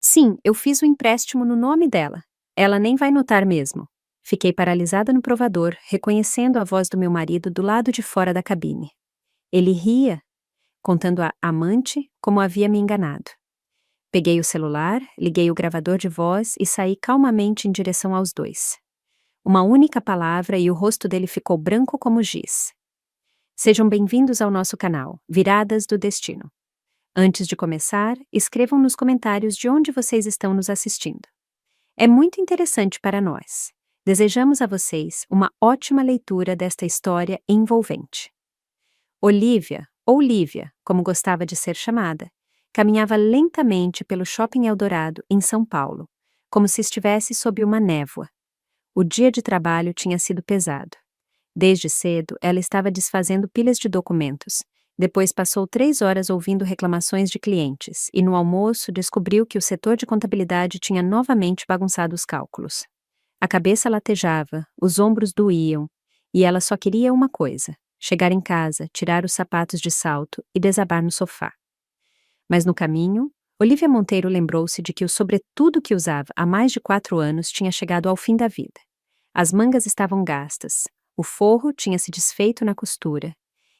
Sim, eu fiz o empréstimo no nome dela. Ela nem vai notar mesmo. Fiquei paralisada no provador, reconhecendo a voz do meu marido do lado de fora da cabine. Ele ria, contando à amante como havia me enganado. Peguei o celular, liguei o gravador de voz e saí calmamente em direção aos dois. Uma única palavra e o rosto dele ficou branco como giz. Sejam bem-vindos ao nosso canal, Viradas do Destino. Antes de começar, escrevam nos comentários de onde vocês estão nos assistindo. É muito interessante para nós. Desejamos a vocês uma ótima leitura desta história envolvente. Olivia, ou Lívia, como gostava de ser chamada, caminhava lentamente pelo Shopping Eldorado, em São Paulo, como se estivesse sob uma névoa. O dia de trabalho tinha sido pesado. Desde cedo, ela estava desfazendo pilhas de documentos. Depois passou 3 horas ouvindo reclamações de clientes e, no almoço, descobriu que o setor de contabilidade tinha novamente bagunçado os cálculos. A cabeça latejava, os ombros doíam, e ela só queria uma coisa: chegar em casa, tirar os sapatos de salto e desabar no sofá. Mas no caminho, Olivia Monteiro lembrou-se de que o sobretudo que usava há mais de 4 anos tinha chegado ao fim da vida. As mangas estavam gastas, o forro tinha se desfeito na costura,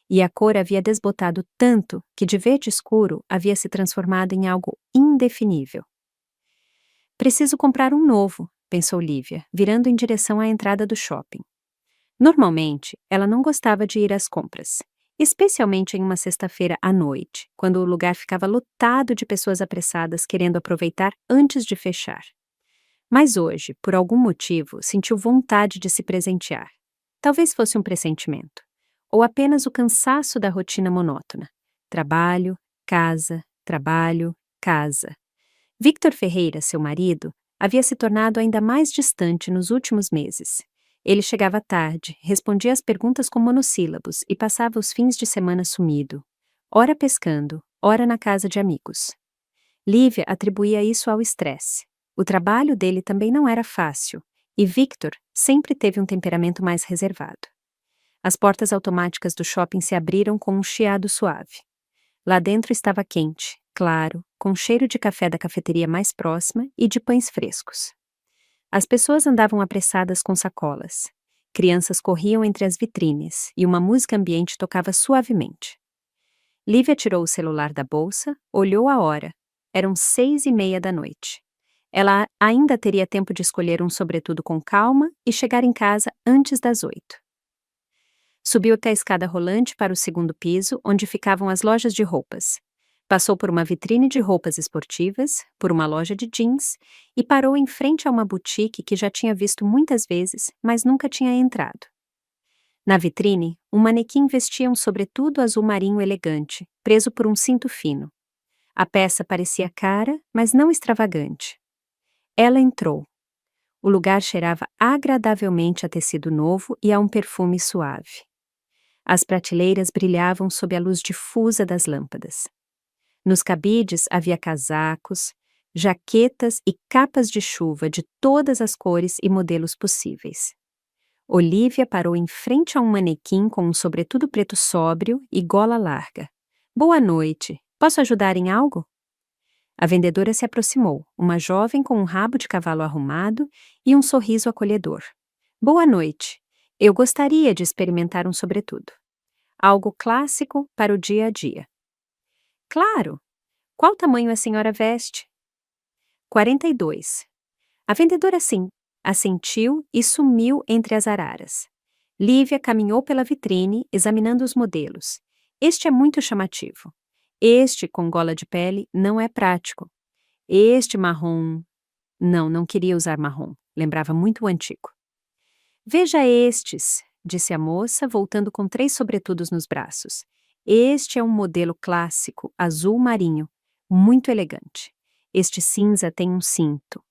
e a cor havia desbotado tanto que de verde escuro havia se transformado em algo indefinível. Preciso comprar um novo, pensou Lívia, virando em direção à entrada do shopping. Normalmente, ela não gostava de ir às compras, especialmente em uma sexta-feira à noite, quando o lugar ficava lotado de pessoas apressadas querendo aproveitar antes de fechar. Mas hoje, por algum motivo, sentiu vontade de se presentear. Talvez fosse um pressentimento, ou apenas o cansaço da rotina monótona. Trabalho, casa, trabalho, casa. Victor Ferreira, seu marido, havia se tornado ainda mais distante nos últimos meses. Ele chegava tarde, respondia às perguntas com monossílabos e passava os fins de semana sumido, ora pescando, ora na casa de amigos. Lívia atribuía isso ao estresse. O trabalho dele também não era fácil, e Victor sempre teve um temperamento mais reservado. As portas automáticas do shopping se abriram com um chiado suave. Lá dentro estava quente, claro, com cheiro de café da cafeteria mais próxima e de pães frescos. As pessoas andavam apressadas com sacolas. Crianças corriam entre as vitrines e uma música ambiente tocava suavemente. Lívia tirou o celular da bolsa, olhou a hora. Eram 6:30 da noite. Ela ainda teria tempo de escolher um sobretudo com calma e chegar em casa antes das 8. Subiu até a escada rolante para o segundo piso, onde ficavam as lojas de roupas. Passou por uma vitrine de roupas esportivas, por uma loja de jeans e parou em frente a uma boutique que já tinha visto muitas vezes, mas nunca tinha entrado. Na vitrine, um manequim vestia um sobretudo azul marinho elegante, preso por um cinto fino. A peça parecia cara, mas não extravagante. Ela entrou. O lugar cheirava agradavelmente a tecido novo e a um perfume suave. As prateleiras brilhavam sob a luz difusa das lâmpadas. Nos cabides havia casacos, jaquetas e capas de chuva de todas as cores e modelos possíveis. Olivia parou em frente a um manequim com um sobretudo preto sóbrio e gola larga. Boa noite. Posso ajudar em algo? A vendedora se aproximou, uma jovem com um rabo de cavalo arrumado e um sorriso acolhedor. Boa noite. Eu gostaria de experimentar um sobretudo. Algo clássico para o dia a dia. Claro. Qual tamanho a senhora veste? 42. A vendedora assentiu e sumiu entre as araras. Lívia caminhou pela vitrine, examinando os modelos. Este é muito chamativo. Este, com gola de pele, não é prático. Este marrom... Não queria usar marrom. Lembrava muito o antigo. Veja estes, disse a moça, voltando com 3 sobretudos nos braços. Este é um modelo clássico, azul marinho, muito elegante. Este cinza tem um cinto.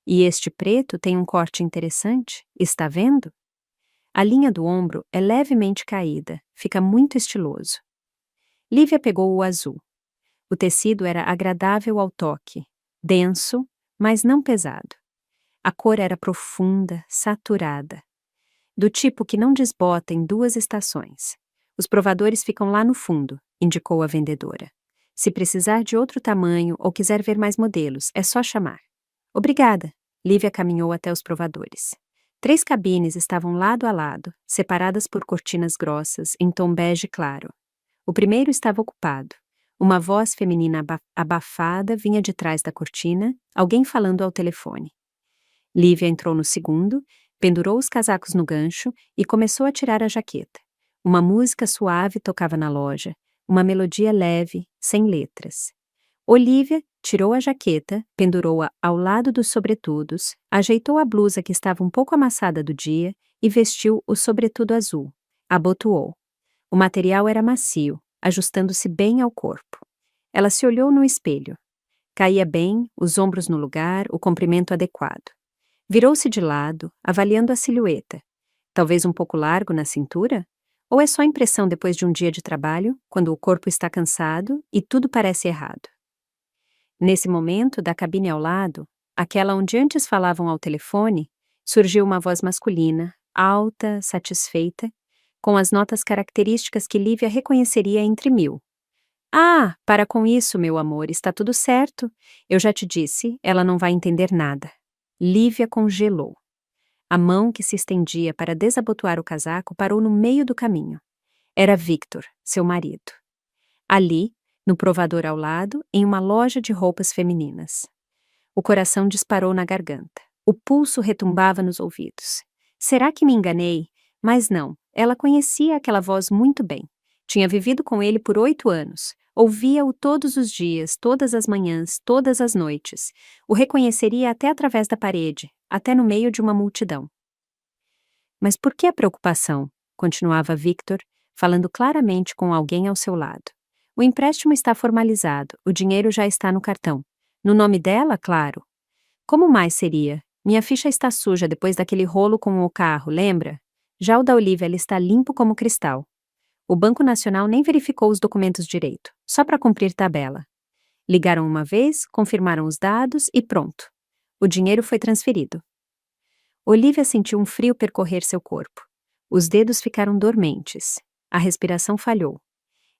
E este preto tem um corte interessante. Está vendo? A linha do ombro é levemente caída, fica muito estiloso. Lívia pegou o azul. O tecido era agradável ao toque, denso, mas não pesado. A cor era profunda, saturada. Do tipo que não desbota em 2 estações. Os provadores ficam lá no fundo, indicou a vendedora. Se precisar de outro tamanho ou quiser ver mais modelos, é só chamar. Obrigada. Lívia caminhou até os provadores. 3 cabines estavam lado a lado, separadas por cortinas grossas, em tom bege claro. O primeiro estava ocupado. Uma voz feminina abafada vinha de trás da cortina, alguém falando ao telefone. Lívia entrou no segundo, pendurou os casacos no gancho e começou a tirar a jaqueta. Uma música suave tocava na loja, uma melodia leve, sem letras. Olivia tirou a jaqueta, pendurou-a ao lado dos sobretudos, ajeitou a blusa que estava um pouco amassada do dia e vestiu o sobretudo azul. Abotoou. O material era macio, ajustando-se bem ao corpo. Ela se olhou no espelho. Caía bem, os ombros no lugar, o comprimento adequado. Virou-se de lado, avaliando a silhueta. Talvez um pouco largo na cintura? Ou é só impressão depois de um dia de trabalho, quando o corpo está cansado e tudo parece errado? Nesse momento, da cabine ao lado, aquela onde antes falavam ao telefone, surgiu uma voz masculina, alta, satisfeita, com as notas características que Lívia reconheceria entre 1000. Ah, para com isso, meu amor, está tudo certo. Eu já te disse, ela não vai entender nada. Lívia congelou. A mão que se estendia para desabotoar o casaco parou no meio do caminho. Era Victor, seu marido. Ali, no provador ao lado, em uma loja de roupas femininas. O coração disparou na garganta. O pulso retumbava nos ouvidos. Será que me enganei? Mas não, ela conhecia aquela voz muito bem. Tinha vivido com ele por 8 anos. Ouvia-o todos os dias, todas as manhãs, todas as noites. O reconheceria até através da parede, até no meio de uma multidão. Mas por que a preocupação? Continuava Victor, falando claramente com alguém ao seu lado. O empréstimo está formalizado, o dinheiro já está no cartão. No nome dela, claro. Como mais seria? Minha ficha está suja depois daquele rolo com o carro, lembra? Já o da Olivia ele está limpo como cristal. O Banco Nacional nem verificou os documentos direito, só para cumprir tabela. Ligaram uma vez, confirmaram os dados e pronto. O dinheiro foi transferido. Olivia sentiu um frio percorrer seu corpo. Os dedos ficaram dormentes. A respiração falhou.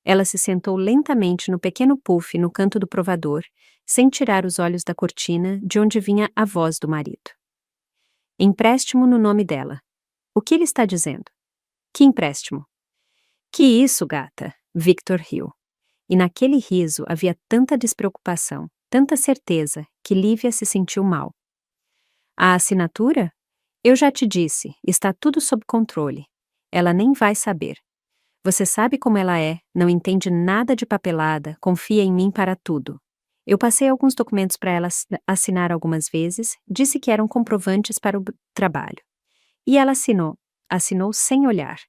Ela se sentou lentamente no pequeno puff no canto do provador, sem tirar os olhos da cortina de onde vinha a voz do marido. Empréstimo no nome dela. O que ele está dizendo? Que empréstimo? Que isso, gata? Victor riu. E naquele riso havia tanta despreocupação, tanta certeza, que Lívia se sentiu mal. A assinatura? Eu já te disse, está tudo sob controle. Ela nem vai saber. Você sabe como ela é, não entende nada de papelada, confia em mim para tudo. Eu passei alguns documentos para ela assinar algumas vezes, disse que eram comprovantes para o trabalho. E ela assinou sem olhar.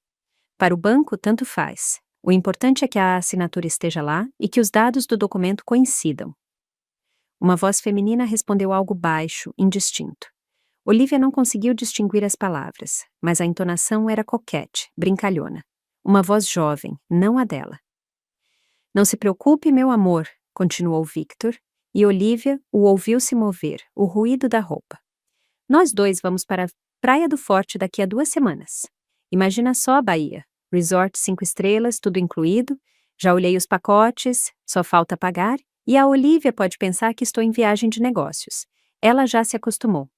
Para o banco, tanto faz. O importante é que a assinatura esteja lá e que os dados do documento coincidam. Uma voz feminina respondeu algo baixo, indistinto. Olivia não conseguiu distinguir as palavras, mas a entonação era coquete, brincalhona. Uma voz jovem, não a dela. Não se preocupe, meu amor, continuou Victor, e Olivia o ouviu se mover, o ruído da roupa. Nós dois vamos para a Praia do Forte daqui a 2 semanas. Imagina só a Bahia. Resort 5 estrelas, tudo incluído. Já olhei os pacotes, só falta pagar, e a Olivia pode pensar que estou em viagem de negócios. Ela já se acostumou.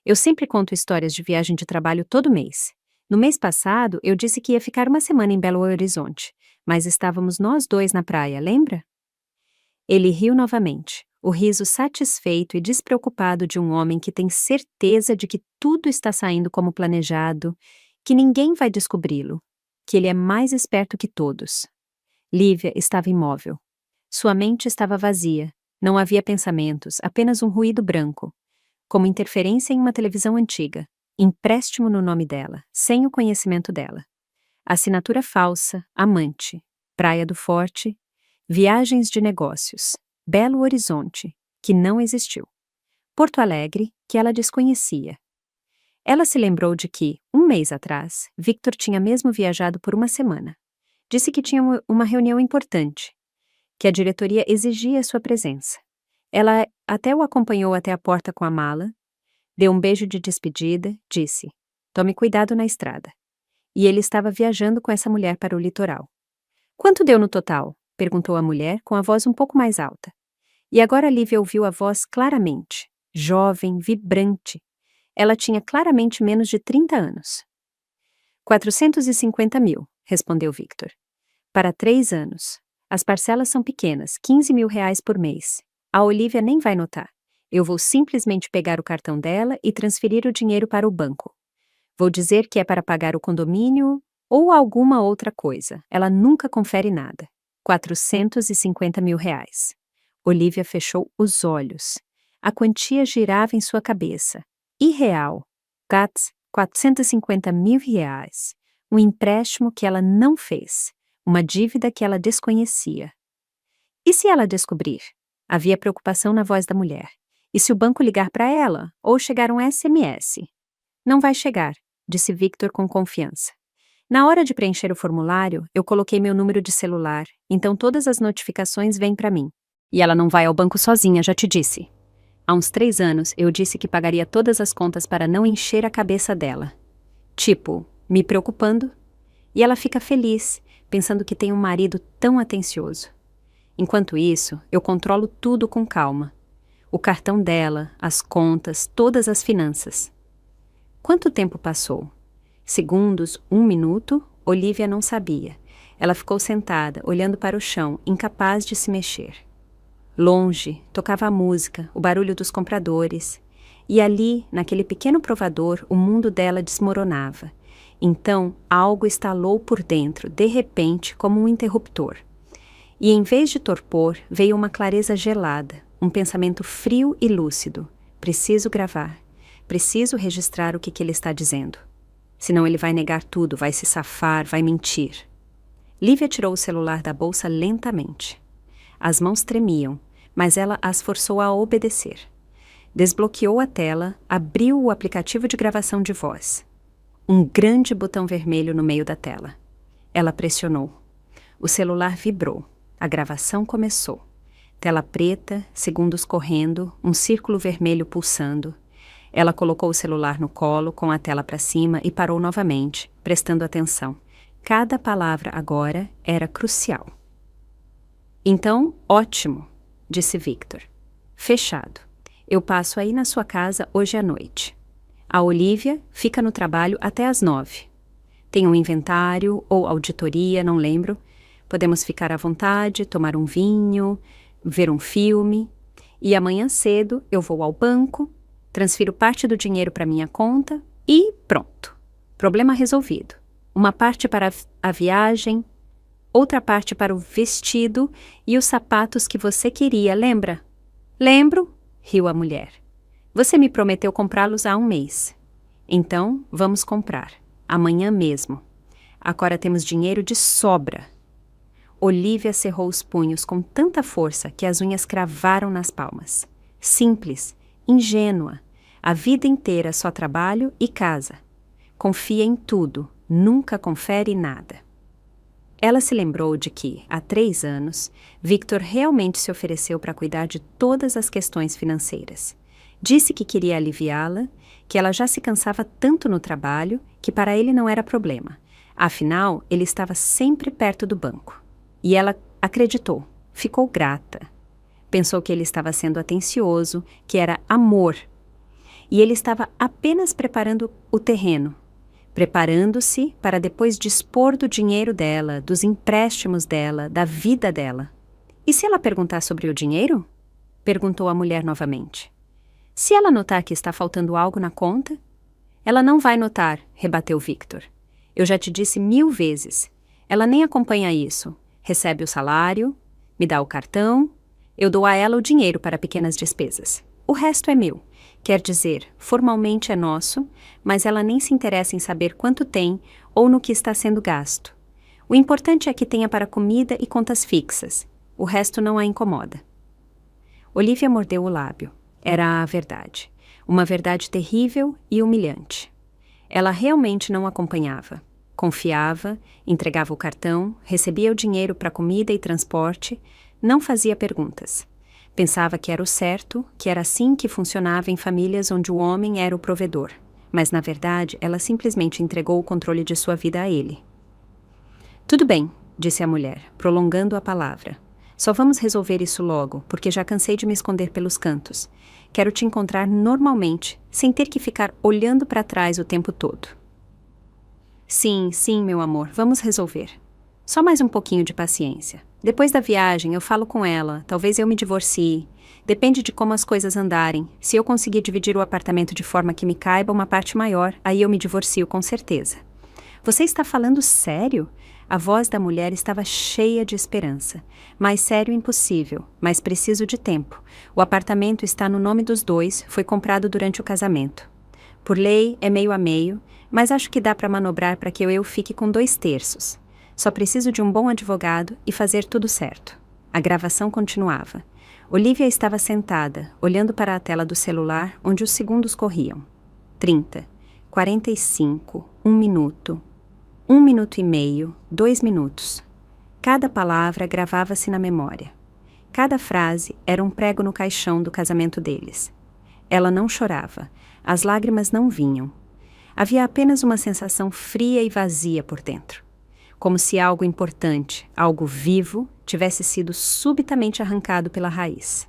Eu sempre conto histórias de viagem de trabalho todo mês. No mês passado, eu disse que ia ficar 1 semana em Belo Horizonte, mas estávamos nós dois na praia, lembra? Ele riu novamente, o riso satisfeito e despreocupado de um homem que tem certeza de que tudo está saindo como planejado, que ninguém vai descobri-lo, que ele é mais esperto que todos. Lívia estava imóvel. Sua mente estava vazia, não havia pensamentos, apenas um ruído branco, como interferência em uma televisão antiga. Empréstimo no nome dela, sem o conhecimento dela. Assinatura falsa, amante, Praia do Forte, viagens de negócios, Belo Horizonte, que não existiu. Porto Alegre, que ela desconhecia. Ela se lembrou de que, 1 mês atrás, Victor tinha mesmo viajado por 1 semana. Disse que tinha uma reunião importante, que a diretoria exigia sua presença. Ela até o acompanhou até a porta com a mala, deu um beijo de despedida, disse, tome cuidado na estrada. E ele estava viajando com essa mulher para o litoral. Quanto deu no total? Perguntou a mulher com a voz um pouco mais alta. E agora Lívia ouviu a voz claramente. Jovem, vibrante. Ela tinha claramente menos de 30 anos. 450 mil, respondeu Victor. Para 3 anos. As parcelas são pequenas, 15 mil reais por mês. A Olivia nem vai notar. Eu vou simplesmente pegar o cartão dela e transferir o dinheiro para o banco. Vou dizer que é para pagar o condomínio ou alguma outra coisa. Ela nunca confere nada. 450 mil reais. Olivia fechou os olhos. A quantia girava em sua cabeça. Irreal. 450 mil reais. Um empréstimo que ela não fez. Uma dívida que ela desconhecia. E se ela descobrir? Havia preocupação na voz da mulher. E se o banco ligar para ela? Ou chegar um SMS? Não vai chegar, disse Victor com confiança. Na hora de preencher o formulário, eu coloquei meu número de celular, então todas as notificações vêm para mim. E ela não vai ao banco sozinha, já te disse. Há uns 3 anos, eu disse que pagaria todas as contas para não encher a cabeça dela. Tipo, me preocupando. E ela fica feliz, pensando que tem um marido tão atencioso. Enquanto isso, eu controlo tudo com calma. O cartão dela, as contas, todas as finanças. Quanto tempo passou? Segundos, 1 minuto? Olivia não sabia. Ela ficou sentada, olhando para o chão, incapaz de se mexer. Longe, tocava a música, o barulho dos compradores. E ali, naquele pequeno provador, o mundo dela desmoronava. Então, algo estalou por dentro, de repente, como um interruptor. E em vez de torpor, veio uma clareza gelada, um pensamento frio e lúcido. Preciso gravar. Preciso registrar o que ele está dizendo. Senão ele vai negar tudo, vai se safar, vai mentir. Lívia tirou o celular da bolsa lentamente. As mãos tremiam, mas ela as forçou a obedecer. Desbloqueou a tela, abriu o aplicativo de gravação de voz. Um grande botão vermelho no meio da tela. Ela pressionou. O celular vibrou. A gravação começou. Tela preta, segundos correndo, um círculo vermelho pulsando. Ela colocou o celular no colo, com a tela para cima e parou novamente, prestando atenção. Cada palavra agora era crucial. Então, ótimo, disse Victor. Fechado. Eu passo aí na sua casa hoje à noite. A Olivia fica no trabalho até às 9. Tem um inventário ou auditoria, não lembro. Podemos ficar à vontade, tomar um vinho, ver um filme. E amanhã cedo eu vou ao banco, transfiro parte do dinheiro para minha conta e pronto. Problema resolvido. Uma parte para a viagem, outra parte para o vestido e os sapatos que você queria, lembra? Lembro, riu a mulher. Você me prometeu comprá-los há 1 mês. Então, vamos comprar. Amanhã mesmo. Agora temos dinheiro de sobra. Olivia cerrou os punhos com tanta força que as unhas cravaram nas palmas. Simples, ingênua. A vida inteira só trabalho e casa. Confia em tudo, nunca confere nada. Ela se lembrou de que, há 3 anos, Victor realmente se ofereceu para cuidar de todas as questões financeiras. Disse que queria aliviá-la, que ela já se cansava tanto no trabalho que para ele não era problema. Afinal, ele estava sempre perto do banco. E ela acreditou, ficou grata. Pensou que ele estava sendo atencioso, que era amor. E ele estava apenas preparando o terreno. Preparando-se para depois dispor do dinheiro dela, dos empréstimos dela, da vida dela. E se ela perguntar sobre o dinheiro? Perguntou a mulher novamente. Se ela notar que está faltando algo na conta? Ela não vai notar, rebateu Victor. Eu já te disse 1000 vezes. Ela nem acompanha isso. Recebe o salário, me dá o cartão, eu dou a ela o dinheiro para pequenas despesas. O resto é meu. Quer dizer, formalmente é nosso, mas ela nem se interessa em saber quanto tem ou no que está sendo gasto. O importante é que tenha para comida e contas fixas. O resto não a incomoda. Olivia mordeu o lábio. Era a verdade. Uma verdade terrível e humilhante. Ela realmente não acompanhava. Confiava, entregava o cartão, recebia o dinheiro para comida e transporte, não fazia perguntas. Pensava que era o certo, que era assim que funcionava em famílias onde o homem era o provedor. Mas, na verdade, ela simplesmente entregou o controle de sua vida a ele. Tudo bem, disse a mulher, prolongando a palavra. Só vamos resolver isso logo, porque já cansei de me esconder pelos cantos. Quero te encontrar normalmente, sem ter que ficar olhando para trás o tempo todo. Sim, sim, meu amor, vamos resolver. Só mais um pouquinho de paciência. Depois da viagem, eu falo com ela, talvez eu me divorcie. Depende de como as coisas andarem. Se eu conseguir dividir o apartamento de forma que me caiba uma parte maior, aí eu me divorcio com certeza. Você está falando sério? A voz da mulher estava cheia de esperança. Mais sério impossível, mas preciso de tempo. O apartamento está no nome dos dois, foi comprado durante o casamento. Por lei, é meio a meio, mas acho que dá para manobrar para que eu fique com 2/3. Só preciso de um bom advogado e fazer tudo certo. A gravação continuava. Olivia estava sentada, olhando para a tela do celular, onde os segundos corriam. 30, 45, 1 minuto, 1 minuto e meio, 2 minutos. Cada palavra gravava-se na memória. Cada frase era um prego no caixão do casamento deles. Ela não chorava, as lágrimas não vinham. Havia apenas uma sensação fria e vazia por dentro. Como se algo importante, algo vivo, tivesse sido subitamente arrancado pela raiz.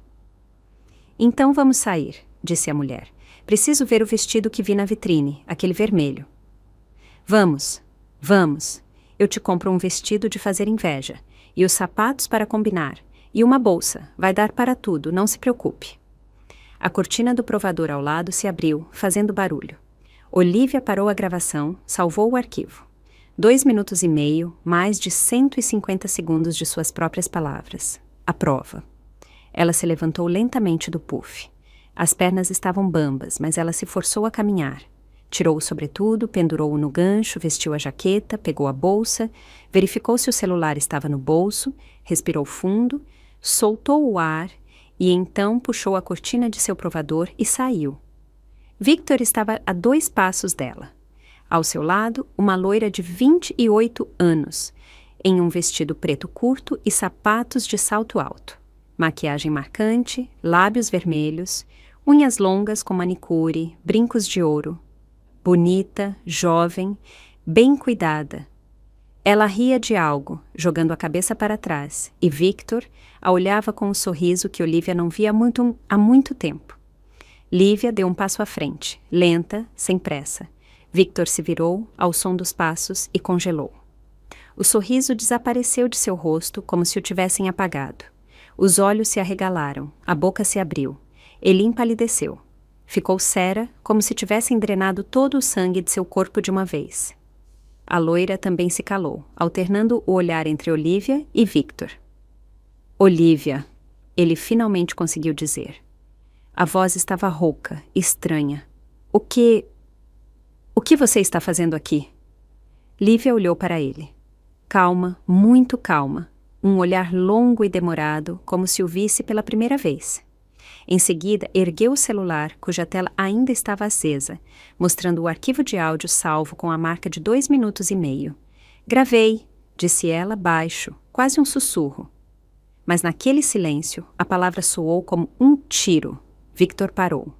Então vamos sair, disse a mulher. Preciso ver o vestido que vi na vitrine, aquele vermelho. Vamos, vamos. Eu te compro um vestido de fazer inveja, e os sapatos para combinar, e uma bolsa, vai dar para tudo, não se preocupe. A cortina do provador ao lado se abriu, fazendo barulho. Olivia parou a gravação, salvou o arquivo. 2 minutos e meio, mais de 150 segundos de suas próprias palavras. A prova. Ela se levantou lentamente do puff. As pernas estavam bambas, mas ela se forçou a caminhar. Tirou o sobretudo, pendurou-o no gancho, vestiu a jaqueta, pegou a bolsa, verificou se o celular estava no bolso, respirou fundo, soltou o ar e então puxou a cortina de seu provador e saiu. Victor estava a 2 passos dela. Ao seu lado, uma loira de 28 anos, em um vestido preto curto e sapatos de salto alto. Maquiagem marcante, lábios vermelhos, unhas longas com manicure, brincos de ouro. Bonita, jovem, bem cuidada. Ela ria de algo, jogando a cabeça para trás, e Victor a olhava com um sorriso que Olivia não via há muito tempo. Lívia deu um passo à frente, lenta, sem pressa. Victor se virou ao som dos passos e congelou. O sorriso desapareceu de seu rosto como se o tivessem apagado. Os olhos se arregalaram, a boca se abriu. Ele empalideceu. Ficou séria, como se tivessem drenado todo o sangue de seu corpo de uma vez. A loira também se calou, alternando o olhar entre Olivia e Victor. Olivia, ele finalmente conseguiu dizer. A voz estava rouca, estranha. O que você está fazendo aqui? Lívia olhou para ele. Calma, muito calma. Um olhar longo e demorado, como se o visse pela primeira vez. Em seguida, ergueu o celular, cuja tela ainda estava acesa, mostrando o arquivo de áudio salvo com a marca de 2 minutos e meio. Gravei, disse ela baixo, quase um sussurro. Mas naquele silêncio, a palavra soou como um tiro. Victor parou.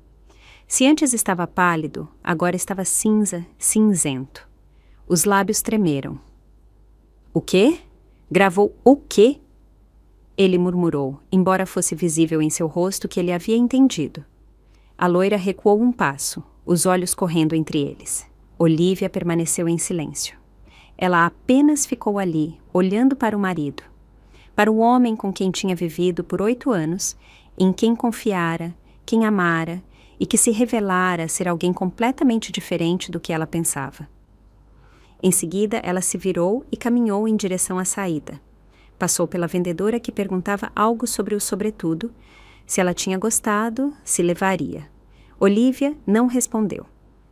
Se antes estava pálido, agora estava cinza, cinzento. Os lábios tremeram. O quê? Gravou o quê? Ele murmurou, embora fosse visível em seu rosto que ele havia entendido. A loira recuou um passo, os olhos correndo entre eles. Olivia permaneceu em silêncio. Ela apenas ficou ali, olhando para o marido. Para o homem com quem tinha vivido por 8 anos, em quem confiara, quem amara, e que se revelara ser alguém completamente diferente do que ela pensava. Em seguida, ela se virou e caminhou em direção à saída. Passou pela vendedora que perguntava algo sobre o sobretudo, se ela tinha gostado, se levaria. Olivia não respondeu.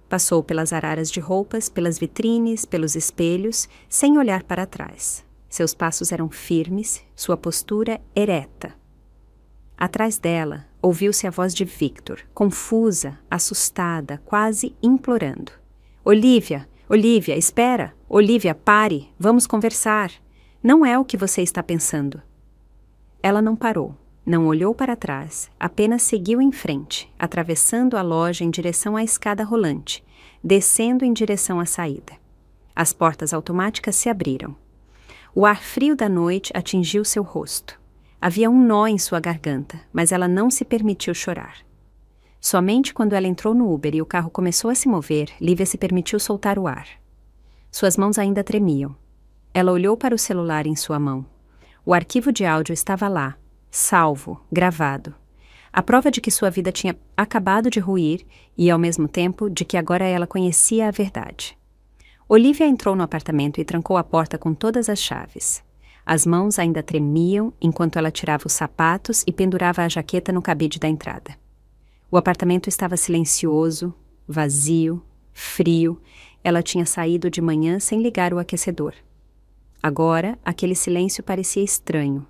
Passou pelas araras de roupas, pelas vitrines, pelos espelhos, sem olhar para trás. Seus passos eram firmes, sua postura ereta. Atrás dela, ouviu-se a voz de Victor, confusa, assustada, quase implorando. Olivia, Olivia, espera! Olivia, pare! Vamos conversar! Não é o que você está pensando. Ela não parou, não olhou para trás, apenas seguiu em frente, atravessando a loja em direção à escada rolante, descendo em direção à saída. As portas automáticas se abriram. O ar frio da noite atingiu seu rosto. Havia um nó em sua garganta, mas ela não se permitiu chorar. Somente quando ela entrou no Uber e o carro começou a se mover, Lívia se permitiu soltar o ar. Suas mãos ainda tremiam. Ela olhou para o celular em sua mão. O arquivo de áudio estava lá, salvo, gravado. A prova de que sua vida tinha acabado de ruir e, ao mesmo tempo, de que agora ela conhecia a verdade. Olivia entrou no apartamento e trancou a porta com todas as chaves. As mãos ainda tremiam enquanto ela tirava os sapatos e pendurava a jaqueta no cabide da entrada. O apartamento estava silencioso, vazio, frio. Ela tinha saído de manhã sem ligar o aquecedor. Agora, aquele silêncio parecia estranho,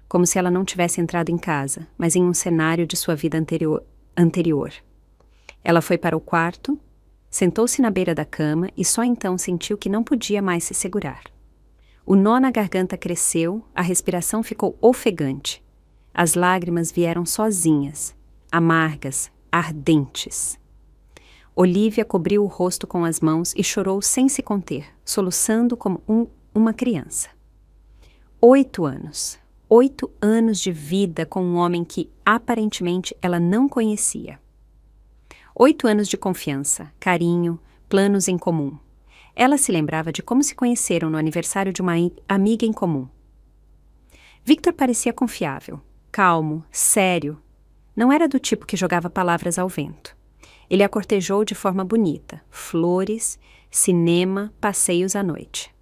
como se ela não tivesse entrado em casa, mas em um cenário de sua vida anterior. Ela foi para o quarto, sentou-se na beira da cama e só então sentiu que não podia mais se segurar. O nó na garganta cresceu, a respiração ficou ofegante. As lágrimas vieram sozinhas, amargas, ardentes. Olivia cobriu o rosto com as mãos e chorou sem se conter, soluçando como uma criança. 8 anos. 8 anos de vida com um homem que, aparentemente, ela não conhecia. 8 anos de confiança, carinho, planos em comum. Ela se lembrava de como se conheceram no aniversário de uma amiga em comum. Victor parecia confiável, calmo, sério. Não era do tipo que jogava palavras ao vento. Ele a cortejou de forma bonita, flores, cinema, passeios à noite.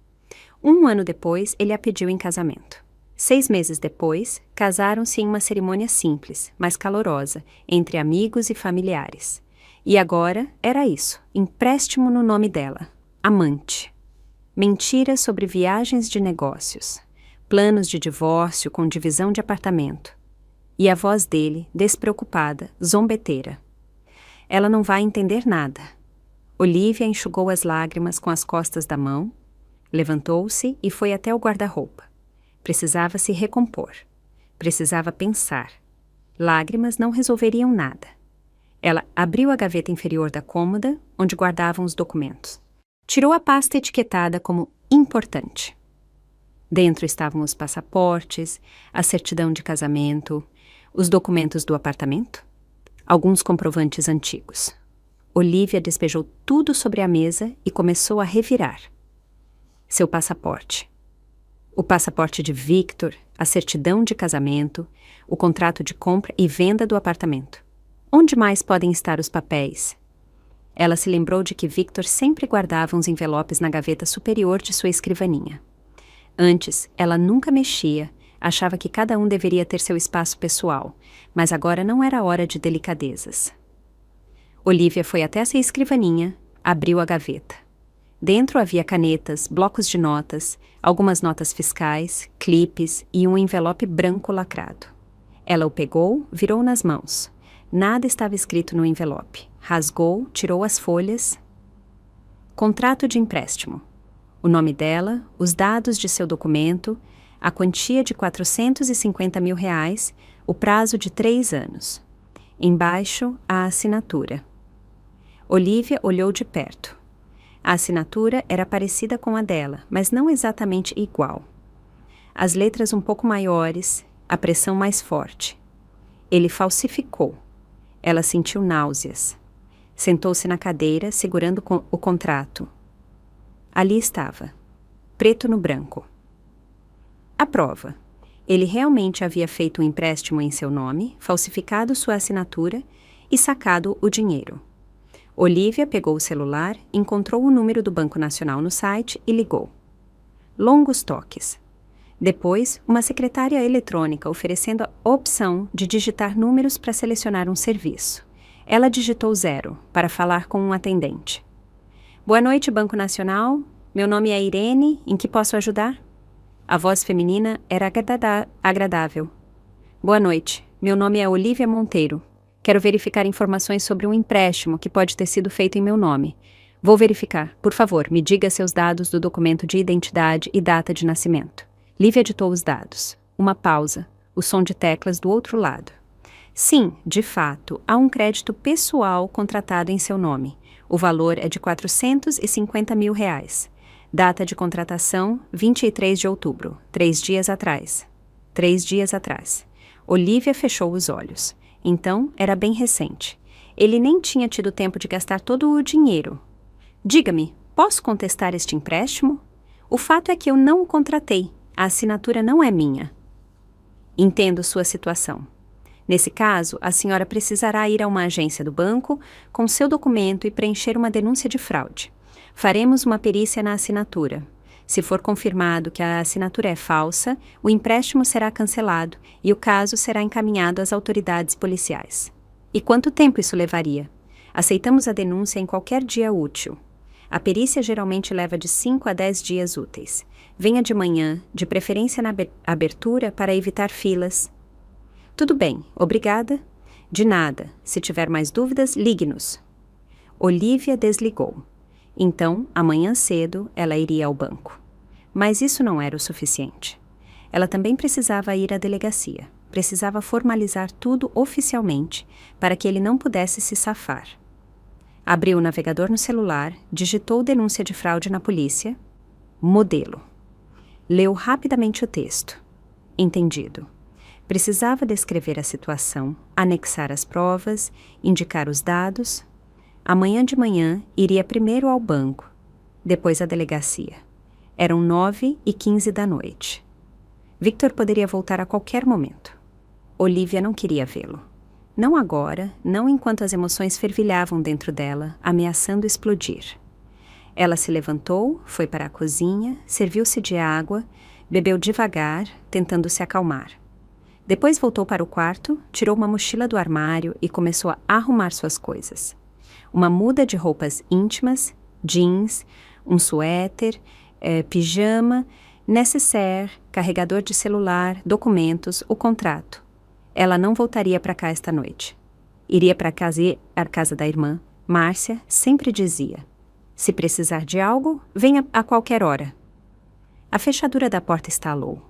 1 ano depois, ele a pediu em casamento. 6 meses depois, casaram-se em uma cerimônia simples, mas calorosa, entre amigos e familiares. E agora era isso, empréstimo no nome dela, amante. Mentiras sobre viagens de negócios, planos de divórcio com divisão de apartamento. E a voz dele, despreocupada, zombeteira. Ela não vai entender nada. Olivia enxugou as lágrimas com as costas da mão, levantou-se e foi até o guarda-roupa. Precisava se recompor. Precisava pensar. Lágrimas não resolveriam nada. Ela abriu a gaveta inferior da cômoda, onde guardavam os documentos. Tirou a pasta etiquetada como importante. Dentro estavam os passaportes, a certidão de casamento, os documentos do apartamento, alguns comprovantes antigos. Olivia despejou tudo sobre a mesa e começou a revirar. Seu passaporte. O passaporte de Victor, a certidão de casamento, o contrato de compra e venda do apartamento. Onde mais podem estar os papéis? Ela se lembrou de que Victor sempre guardava uns envelopes na gaveta superior de sua escrivaninha. Antes, ela nunca mexia, achava que cada um deveria ter seu espaço pessoal, mas agora não era hora de delicadezas. Olivia foi até sua escrivaninha, abriu a gaveta. Dentro havia canetas, blocos de notas, algumas notas fiscais, clipes e um envelope branco lacrado. Ela o pegou, virou nas mãos. Nada estava escrito no envelope. Rasgou, tirou as folhas. Contrato de empréstimo. O nome dela, os dados de seu documento, a quantia de R$450 mil, o prazo de 3 anos. Embaixo, a assinatura. Olivia olhou de perto. A assinatura era parecida com a dela, mas não exatamente igual. As letras um pouco maiores, a pressão mais forte. Ele falsificou. Ela sentiu náuseas. Sentou-se na cadeira, segurando o contrato. Ali estava, preto no branco. A prova. Ele realmente havia feito um empréstimo em seu nome, falsificado sua assinatura e sacado o dinheiro. Olivia pegou o celular, encontrou o número do Banco Nacional no site e ligou. Longos toques. Depois, uma secretária eletrônica oferecendo a opção de digitar números para selecionar um serviço. Ela digitou 0 para falar com um atendente. Boa noite, Banco Nacional. Meu nome é Irene. Em que posso ajudar? A voz feminina era agradável. Boa noite. Meu nome é Olivia Monteiro. Quero verificar informações sobre um empréstimo que pode ter sido feito em meu nome. Vou verificar. Por favor, me diga seus dados do documento de identidade e data de nascimento. Lívia ditou os dados. Uma pausa. O som de teclas do outro lado. Sim, de fato, há um crédito pessoal contratado em seu nome. O valor é de R$450 mil. Data de contratação, 23 de outubro, 3 dias atrás. 3 dias atrás. Olivia fechou os olhos. Então, era bem recente. Ele nem tinha tido tempo de gastar todo o dinheiro. Diga-me, posso contestar este empréstimo? O fato é que eu não o contratei. A assinatura não é minha. Entendo sua situação. Nesse caso, a senhora precisará ir a uma agência do banco com seu documento e preencher uma denúncia de fraude. Faremos uma perícia na assinatura. Se for confirmado que a assinatura é falsa, o empréstimo será cancelado e o caso será encaminhado às autoridades policiais. E quanto tempo isso levaria? Aceitamos a denúncia em qualquer dia útil. A perícia geralmente leva de 5 a 10 dias úteis. Venha de manhã, de preferência na abertura para evitar filas. Tudo bem, obrigada. De nada. Se tiver mais dúvidas, ligue-nos. Olivia desligou. Então, amanhã cedo, ela iria ao banco. Mas isso não era o suficiente. Ela também precisava ir à delegacia. Precisava formalizar tudo oficialmente para que ele não pudesse se safar. Abriu o navegador no celular, digitou denúncia de fraude na polícia. Modelo. Leu rapidamente o texto. Entendido. Precisava descrever a situação, anexar as provas, indicar os dados. Amanhã de manhã, iria primeiro ao banco, depois à delegacia. Eram 9h15 da noite. Victor poderia voltar a qualquer momento. Olivia não queria vê-lo. Não agora, não enquanto as emoções fervilhavam dentro dela, ameaçando explodir. Ela se levantou, foi para a cozinha, serviu-se de água, bebeu devagar, tentando se acalmar. Depois voltou para o quarto, tirou uma mochila do armário e começou a arrumar suas coisas. Uma muda de roupas íntimas, jeans, um suéter, pijama, nécessaire, carregador de celular, documentos, o contrato. Ela não voltaria para cá esta noite. Iria para a casa da irmã. Márcia sempre dizia: se precisar de algo, venha a qualquer hora. A fechadura da porta estalou.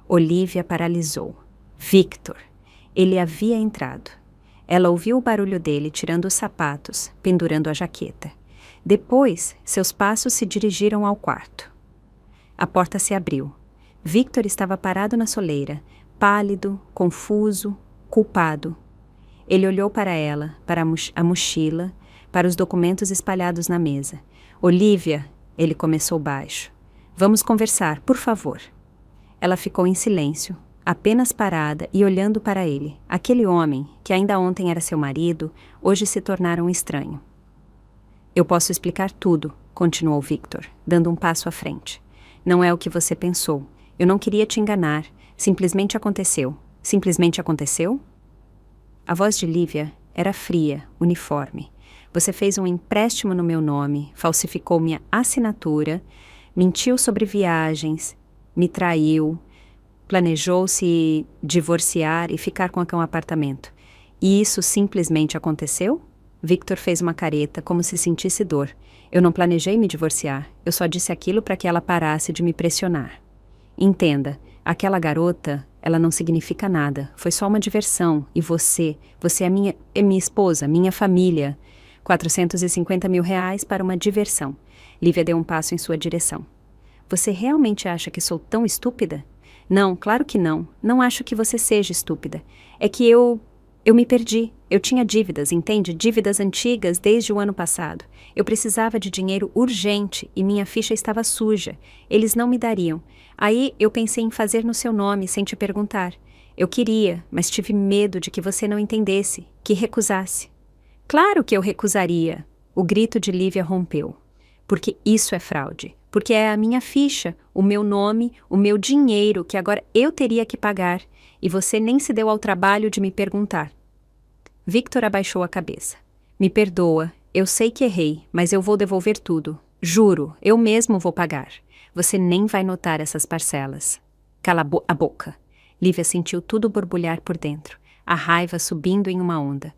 Olivia paralisou. Victor. Ele havia entrado. Ela ouviu o barulho dele tirando os sapatos, pendurando a jaqueta. Depois, seus passos se dirigiram ao quarto. A porta se abriu. Victor estava parado na soleira, pálido, confuso, culpado. Ele olhou para ela, para a mochila, para os documentos espalhados na mesa. Olivia, ele começou baixo. Vamos conversar, por favor. Ela ficou em silêncio, apenas parada e olhando para ele. Aquele homem, que ainda ontem era seu marido, hoje se tornara um estranho. Eu posso explicar tudo, continuou Victor, dando um passo à frente. Não é o que você pensou. Eu não queria te enganar. Simplesmente aconteceu. Simplesmente aconteceu? A voz de Lívia era fria, uniforme. Você fez um empréstimo no meu nome, falsificou minha assinatura, mentiu sobre viagens, me traiu, planejou se divorciar e ficar com um apartamento. E isso simplesmente aconteceu? Victor fez uma careta, como se sentisse dor. Eu não planejei me divorciar. Eu só disse aquilo para que ela parasse de me pressionar. Entenda, aquela garota, ela não significa nada. Foi só uma diversão. E você é minha esposa, minha família. 450 mil reais para uma diversão. Lívia deu um passo em sua direção. Você realmente acha que sou tão estúpida? Não, claro que não. Não acho que você seja estúpida. É que eu me perdi. Eu tinha dívidas, entende? Dívidas antigas desde o ano passado. Eu precisava de dinheiro urgente e minha ficha estava suja. Eles não me dariam. Aí eu pensei em fazer no seu nome sem te perguntar. Eu queria, mas tive medo de que você não entendesse, que recusasse. Claro que eu recusaria. O grito de Lívia rompeu. Porque isso é fraude. Porque é a minha ficha, o meu nome, o meu dinheiro que agora eu teria que pagar. E você nem se deu ao trabalho de me perguntar. Victor abaixou a cabeça. Me perdoa, eu sei que errei, mas eu vou devolver tudo. Juro, eu mesmo vou pagar. Você nem vai notar essas parcelas. Cala a boca. Lívia sentiu tudo borbulhar por dentro, a raiva subindo em uma onda.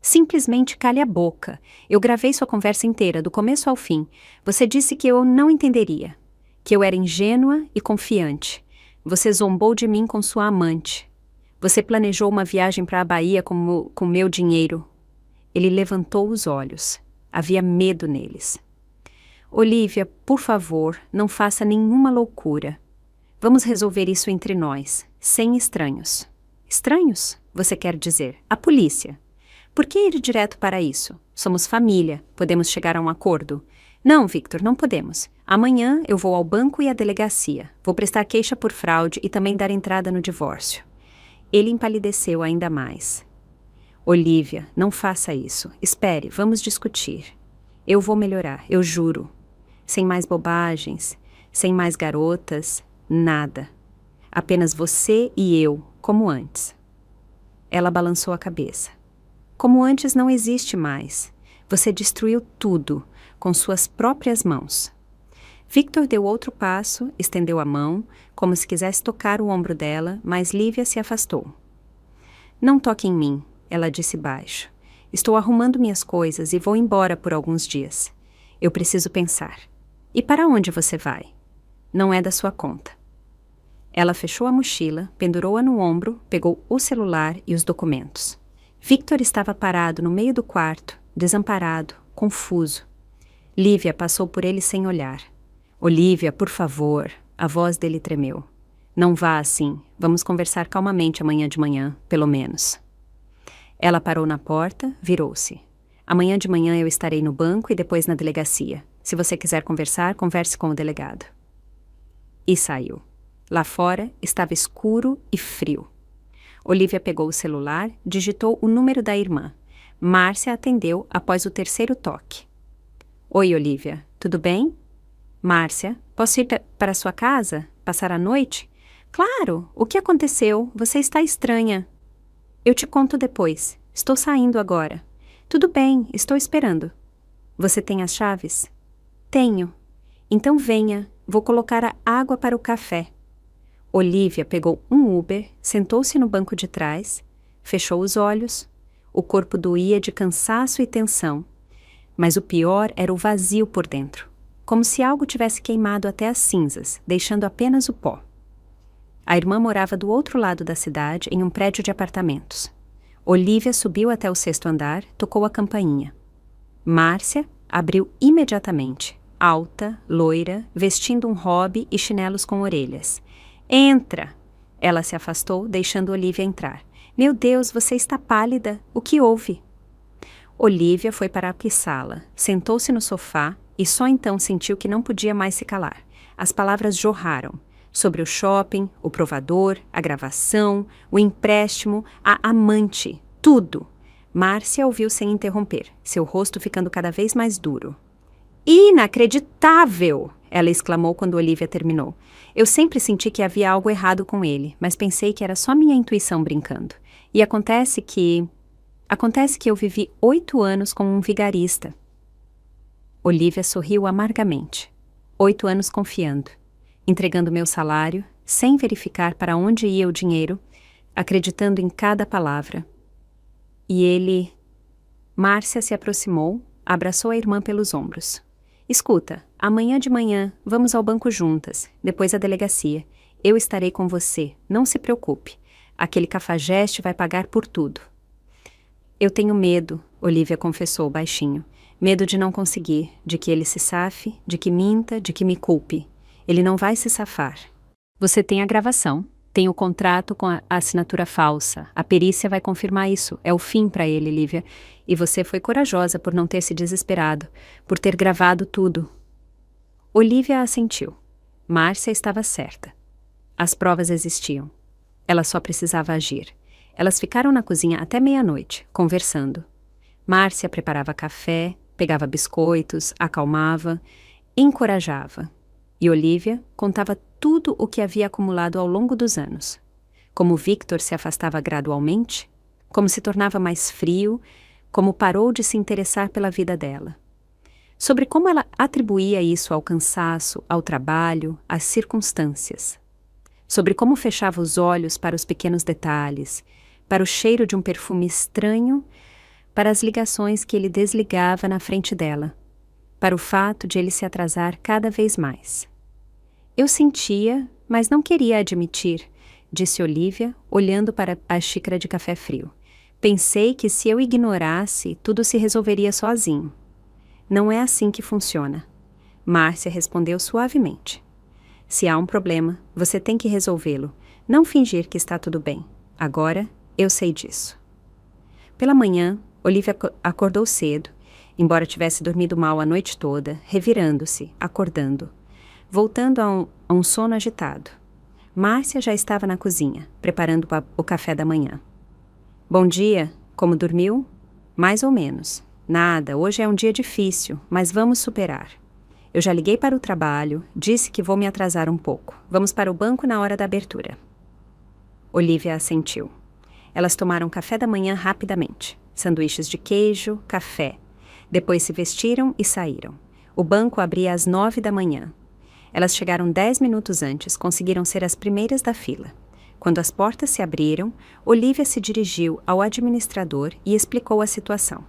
Simplesmente cale a boca. Eu gravei sua conversa inteira, do começo ao fim. Você disse que eu não entenderia, que eu era ingênua e confiante. Você zombou de mim com sua amante. Você planejou uma viagem para a Bahia com meu dinheiro. Ele levantou os olhos. Havia medo neles. Olivia, por favor, não faça nenhuma loucura. Vamos resolver isso entre nós, sem estranhos. Estranhos? Você quer dizer, a polícia. Por que ir direto para isso? Somos família, podemos chegar a um acordo. Não, Victor, não podemos. Amanhã eu vou ao banco e à delegacia. Vou prestar queixa por fraude e também dar entrada no divórcio. Ele empalideceu ainda mais. Olivia, não faça isso. Espere, vamos discutir. Eu vou melhorar, eu juro. Sem mais bobagens, sem mais garotas, nada. Apenas você e eu, como antes. Ela balançou a cabeça. Como antes não existe mais. Você destruiu tudo, com suas próprias mãos. Victor deu outro passo, estendeu a mão, como se quisesse tocar o ombro dela, mas Lívia se afastou. Não toque em mim, ela disse baixo. Estou arrumando minhas coisas e vou embora por alguns dias. Eu preciso pensar. E para onde você vai? Não é da sua conta. Ela fechou a mochila, pendurou-a no ombro, pegou o celular e os documentos. Victor estava parado no meio do quarto, desamparado, confuso. Lívia passou por ele sem olhar. Olivia, por favor. A voz dele tremeu. Não vá assim. Vamos conversar calmamente amanhã de manhã, pelo menos. Ela parou na porta, virou-se. Amanhã de manhã eu estarei no banco e depois na delegacia. Se você quiser conversar, converse com o delegado. E saiu. Lá fora estava escuro e frio. Olivia pegou o celular, digitou o número da irmã. Márcia atendeu após o terceiro toque. Oi, Olivia. Tudo bem? Márcia, posso ir para sua casa? Passar a noite? Claro! O que aconteceu? Você está estranha. Eu te conto depois. Estou saindo agora. Tudo bem, estou esperando. Você tem as chaves? Tenho. Então venha, vou colocar a água para o café. Olivia pegou um Uber, sentou-se no banco de trás, fechou os olhos. O corpo doía de cansaço e tensão. Mas o pior era o vazio por dentro, como se algo tivesse queimado até as cinzas, deixando apenas o pó. A irmã morava do outro lado da cidade, em um prédio de apartamentos. Olivia subiu até o 6º andar, tocou a campainha. Márcia abriu imediatamente, alta, loira, vestindo um hobby e chinelos com orelhas. Entra! Ela se afastou, deixando Olivia entrar. Meu Deus, você está pálida. O que houve? Olivia foi para a sala, sentou-se no sofá e só então sentiu que não podia mais se calar. As palavras jorraram. Sobre o shopping, o provador, a gravação, o empréstimo, a amante, tudo. Márcia ouviu sem interromper, seu rosto ficando cada vez mais duro. Inacreditável! Ela exclamou quando Olivia terminou. Eu sempre senti que havia algo errado com ele, mas pensei que era só minha intuição brincando. E acontece que eu vivi 8 anos com um vigarista. Olivia sorriu amargamente. 8 anos confiando. Entregando meu salário, sem verificar para onde ia o dinheiro, acreditando em cada palavra. E ele... Márcia se aproximou, abraçou a irmã pelos ombros. Escuta, amanhã de manhã vamos ao banco juntas, depois à delegacia. Eu estarei com você, não se preocupe. Aquele cafajeste vai pagar por tudo. Eu tenho medo, Olivia confessou baixinho. Medo de não conseguir, de que ele se safe, de que minta, de que me culpe. Ele não vai se safar. Você tem a gravação, tem o contrato com a assinatura falsa. A perícia vai confirmar isso. É o fim para ele, Lívia. E você foi corajosa por não ter se desesperado, por ter gravado tudo. Olivia assentiu. Márcia estava certa. As provas existiam. Ela só precisava agir. Elas ficaram na cozinha até meia-noite, conversando. Márcia preparava café, pegava biscoitos, acalmava, encorajava. E Olivia contava tudo o que havia acumulado ao longo dos anos. Como Victor se afastava gradualmente, como se tornava mais frio, como parou de se interessar pela vida dela. Sobre como ela atribuía isso ao cansaço, ao trabalho, às circunstâncias. Sobre como fechava os olhos para os pequenos detalhes, para o cheiro de um perfume estranho, para as ligações que ele desligava na frente dela, para o fato de ele se atrasar cada vez mais. Eu sentia, mas não queria admitir, disse Olivia, olhando para a xícara de café frio. Pensei que se eu ignorasse, tudo se resolveria sozinho. Não é assim que funciona. Márcia respondeu suavemente. Se há um problema, você tem que resolvê-lo, não fingir que está tudo bem. Agora, eu sei disso. Pela manhã, Olivia acordou cedo, embora tivesse dormido mal a noite toda, revirando-se, acordando, voltando a um sono agitado. Márcia já estava na cozinha, preparando o café da manhã. Bom dia, como dormiu? Mais ou menos. Nada, hoje é um dia difícil, mas vamos superar. Eu já liguei para o trabalho, disse que vou me atrasar um pouco. Vamos para o banco na hora da abertura. Olivia assentiu. Elas tomaram café da manhã rapidamente. Sanduíches de queijo, café. Depois se vestiram e saíram. O banco abria às 9 da manhã. Elas chegaram 10 minutos antes, conseguiram ser as primeiras da fila. Quando as portas se abriram, Olivia se dirigiu ao administrador e explicou a situação.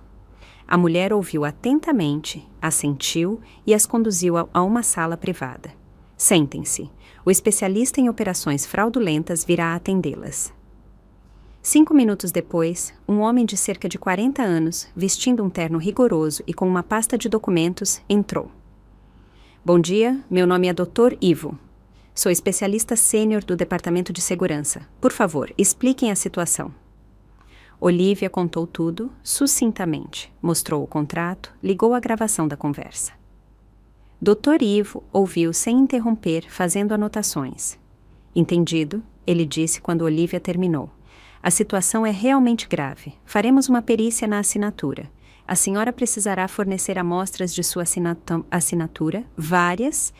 A mulher ouviu atentamente, assentiu e as conduziu a uma sala privada. Sentem-se. O especialista em operações fraudulentas virá atendê-las. 5 minutos depois, um homem de cerca de 40 anos, vestindo um terno rigoroso e com uma pasta de documentos, entrou. Bom dia, meu nome é Dr. Ivo. Sou especialista sênior do Departamento de Segurança. Por favor, expliquem a situação. Olivia contou tudo, sucintamente, mostrou o contrato, ligou a gravação da conversa. Dr. Ivo ouviu sem interromper, fazendo anotações. Entendido, ele disse quando Olivia terminou. A situação é realmente grave. Faremos uma perícia na assinatura. A senhora precisará fornecer amostras de sua assinatura, várias,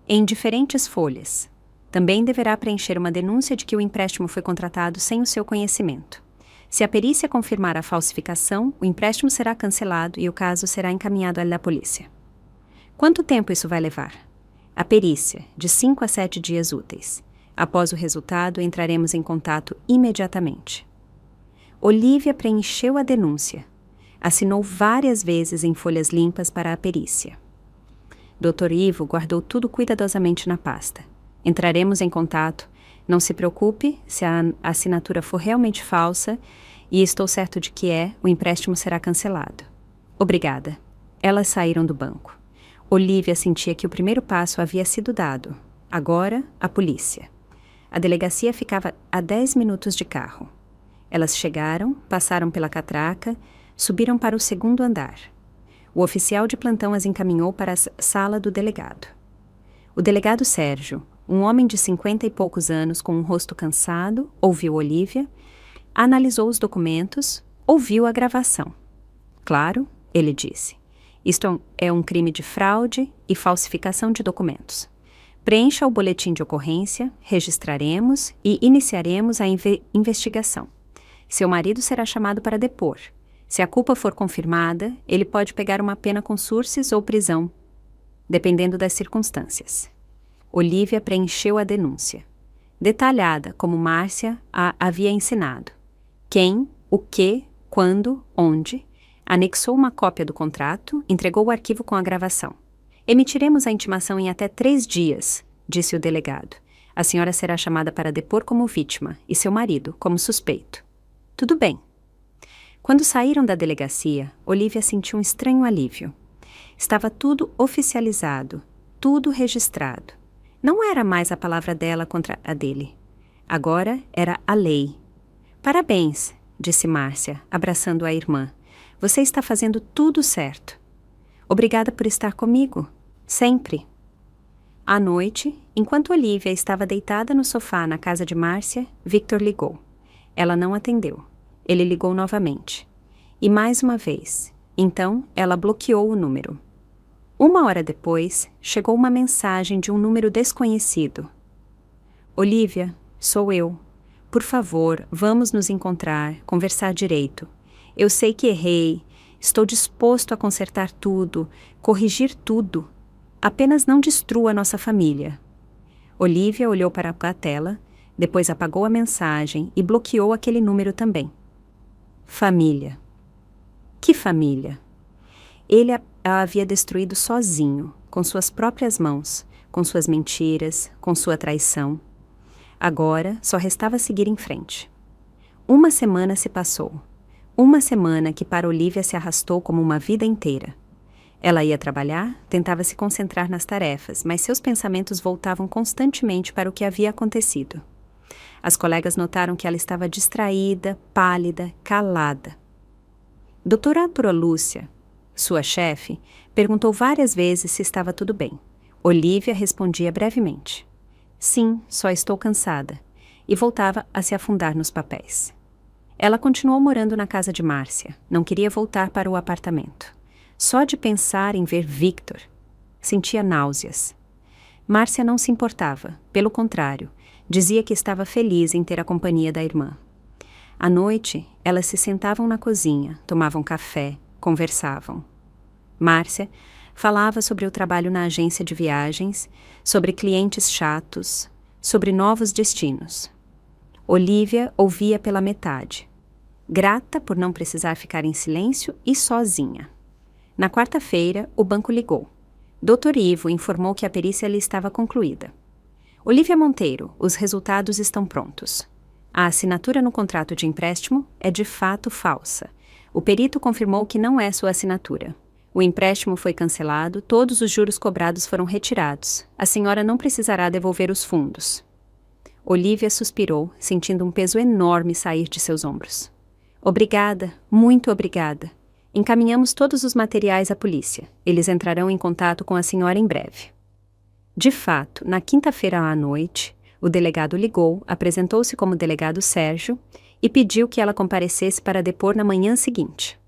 em diferentes folhas. Também deverá preencher uma denúncia de que o empréstimo foi contratado sem o seu conhecimento. Se a perícia confirmar a falsificação, o empréstimo será cancelado e o caso será encaminhado à polícia. Quanto tempo isso vai levar? A perícia, de 5 a 7 dias úteis. Após o resultado, entraremos em contato imediatamente. Olivia preencheu a denúncia. Assinou várias vezes em folhas limpas para a perícia. Dr. Ivo guardou tudo cuidadosamente na pasta. Entraremos em contato. Não se preocupe, se a assinatura for realmente falsa, e estou certo de que o empréstimo será cancelado. Obrigada. Elas saíram do banco. Olivia sentia que o primeiro passo havia sido dado. Agora, a polícia. A delegacia ficava a 10 minutos de carro. Elas chegaram, passaram pela catraca, subiram para o segundo andar. O oficial de plantão as encaminhou para a sala do delegado. O delegado Sérgio, um homem de 50 e poucos anos com um rosto cansado, ouviu Olivia, analisou os documentos, ouviu a gravação. Claro, ele disse, isto é um crime de fraude e falsificação de documentos. Preencha o boletim de ocorrência, registraremos e iniciaremos a investigação. Seu marido será chamado para depor. Se a culpa for confirmada, ele pode pegar uma pena com sursis ou prisão, dependendo das circunstâncias. Olivia preencheu a denúncia. Detalhada, como Márcia a havia ensinado. Quem, o que, quando, onde. Anexou uma cópia do contrato, entregou o arquivo com a gravação. Emitiremos a intimação em até 3 dias, disse o delegado. A senhora será chamada para depor como vítima e seu marido como suspeito. Tudo bem. Quando saíram da delegacia, Olivia sentiu um estranho alívio. Estava tudo oficializado, tudo registrado. Não era mais a palavra dela contra a dele. Agora era a lei. Parabéns, disse Márcia, abraçando a irmã. Você está fazendo tudo certo. Obrigada por estar comigo. Sempre. À noite, enquanto Olivia estava deitada no sofá na casa de Márcia, Victor ligou. Ela não atendeu. Ele ligou novamente. E mais uma vez. Então, ela bloqueou o número. 1 hora depois, chegou uma mensagem de um número desconhecido. Olivia, sou eu. Por favor, vamos nos encontrar, conversar direito. Eu sei que errei. Estou disposto a consertar tudo, corrigir tudo. Apenas não destrua nossa família. Olivia olhou para a tela, depois apagou a mensagem e bloqueou aquele número também. Família. Que família? Ele a havia destruído sozinho, com suas próprias mãos, com suas mentiras, com sua traição. Agora só restava seguir em frente. 1 semana se passou. 1 semana que para Olivia se arrastou como uma vida inteira. Ela ia trabalhar, tentava se concentrar nas tarefas, mas seus pensamentos voltavam constantemente para o que havia acontecido. As colegas notaram que ela estava distraída, pálida, calada. Doutora Lúcia, sua chefe, perguntou várias vezes se estava tudo bem. Olivia respondia brevemente. Sim, só estou cansada. E voltava a se afundar nos papéis. Ela continuou morando na casa de Márcia. Não queria voltar para o apartamento. Só de pensar em ver Victor, sentia náuseas. Márcia não se importava, pelo contrário, dizia que estava feliz em ter a companhia da irmã. À noite, elas se sentavam na cozinha, tomavam café, conversavam. Márcia falava sobre o trabalho na agência de viagens, sobre clientes chatos, sobre novos destinos. Olivia ouvia pela metade, grata por não precisar ficar em silêncio e sozinha. Na quarta-feira, o banco ligou. Dr. Ivo informou que a perícia lhe estava concluída. Olivia Monteiro, os resultados estão prontos. A assinatura no contrato de empréstimo é de fato falsa. O perito confirmou que não é sua assinatura. O empréstimo foi cancelado, todos os juros cobrados foram retirados. A senhora não precisará devolver os fundos. Olivia suspirou, sentindo um peso enorme sair de seus ombros. Obrigada, muito obrigada. Encaminhamos todos os materiais à polícia. Eles entrarão em contato com a senhora em breve. De fato, na quinta-feira à noite, o delegado ligou, apresentou-se como delegado Sérgio e pediu que ela comparecesse para depor na manhã seguinte.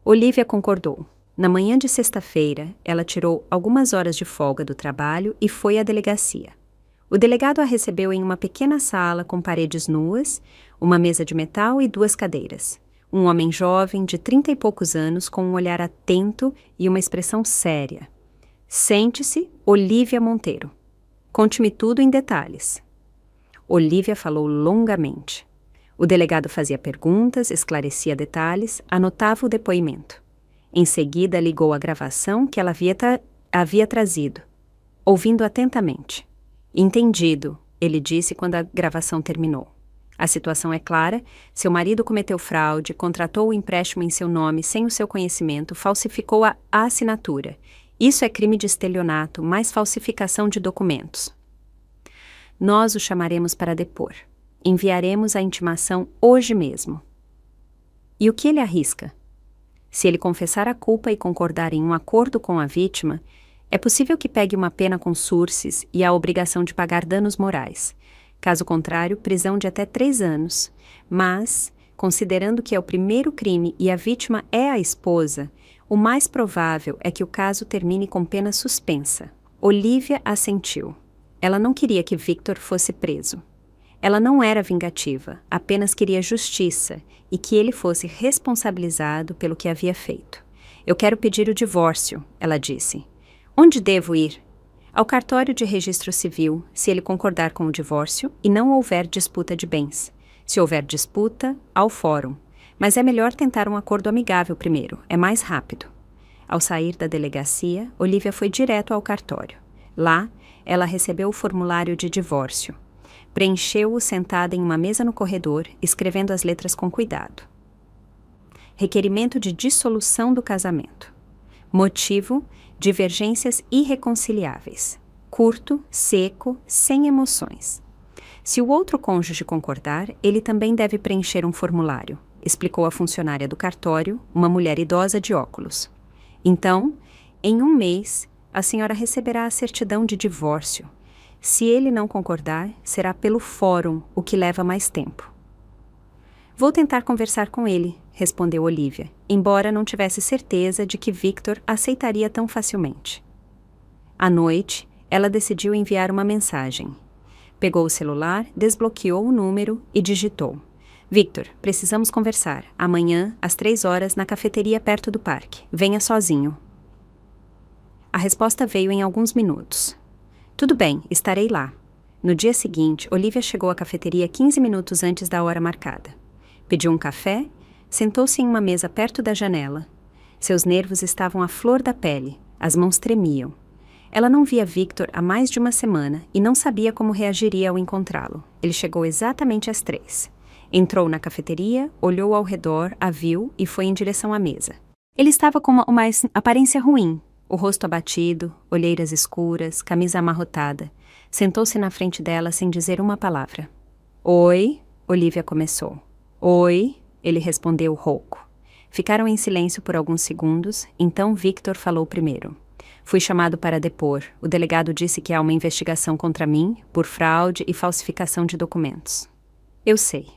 Olivia concordou. Na manhã de sexta-feira, ela tirou algumas horas de folga do trabalho e foi à delegacia. O delegado a recebeu em uma pequena sala com paredes nuas, uma mesa de metal e 2 cadeiras. Um homem jovem, de 30 e poucos anos, com um olhar atento e uma expressão séria. Sente-se, Olivia Monteiro. Conte-me tudo em detalhes. Olivia falou longamente. O delegado fazia perguntas, esclarecia detalhes, anotava o depoimento. Em seguida, ligou a gravação que ela havia trazido, ouvindo atentamente. Entendido, ele disse quando a gravação terminou. A situação é clara, seu marido cometeu fraude, contratou o empréstimo em seu nome sem o seu conhecimento, falsificou a assinatura. Isso é crime de estelionato, mais falsificação de documentos. Nós o chamaremos para depor. Enviaremos a intimação hoje mesmo. E o que ele arrisca? Se ele confessar a culpa e concordar em um acordo com a vítima, é possível que pegue uma pena com surces e a obrigação de pagar danos morais. Caso contrário, prisão de até 3 anos. Mas, considerando que é o primeiro crime e a vítima é a esposa, o mais provável é que o caso termine com pena suspensa. Olivia assentiu. Ela não queria que Victor fosse preso. Ela não era vingativa, apenas queria justiça e que ele fosse responsabilizado pelo que havia feito. Eu quero pedir o divórcio, ela disse. Onde devo ir? Ao cartório de registro civil, se ele concordar com o divórcio e não houver disputa de bens. Se houver disputa, ao fórum. Mas é melhor tentar um acordo amigável primeiro, é mais rápido. Ao sair da delegacia, Olivia foi direto ao cartório. Lá, ela recebeu o formulário de divórcio. Preencheu-o sentada em uma mesa no corredor, escrevendo as letras com cuidado. Requerimento de dissolução do casamento. Motivo: divergências irreconciliáveis. Curto, seco, sem emoções. Se o outro cônjuge concordar, ele também deve preencher um formulário, explicou a funcionária do cartório, uma mulher idosa de óculos. Então, em 1 mês, a senhora receberá a certidão de divórcio. Se ele não concordar, será pelo fórum, o que leva mais tempo. Vou tentar conversar com ele, respondeu Olivia, embora não tivesse certeza de que Victor aceitaria tão facilmente. À noite, ela decidiu enviar uma mensagem. Pegou o celular, desbloqueou o número e digitou. Victor, precisamos conversar. Amanhã, às 3 horas, na cafeteria perto do parque. Venha sozinho. A resposta veio em alguns minutos. Tudo bem, estarei lá. No dia seguinte, Olivia chegou à cafeteria 15 minutos antes da hora marcada. Pediu um café, sentou-se em uma mesa perto da janela. Seus nervos estavam à flor da pele, as mãos tremiam. Ela não via Victor há mais de uma semana e não sabia como reagiria ao encontrá-lo. Ele chegou exatamente às 3. Entrou na cafeteria, olhou ao redor, a viu e foi em direção à mesa. Ele estava com uma aparência ruim, o rosto abatido, olheiras escuras, camisa amarrotada. Sentou-se na frente dela sem dizer uma palavra. Oi, Olivia começou. Oi, ele respondeu rouco. Ficaram em silêncio por alguns segundos, então Victor falou primeiro. Fui chamado para depor. O delegado disse que há uma investigação contra mim por fraude e falsificação de documentos. Eu sei.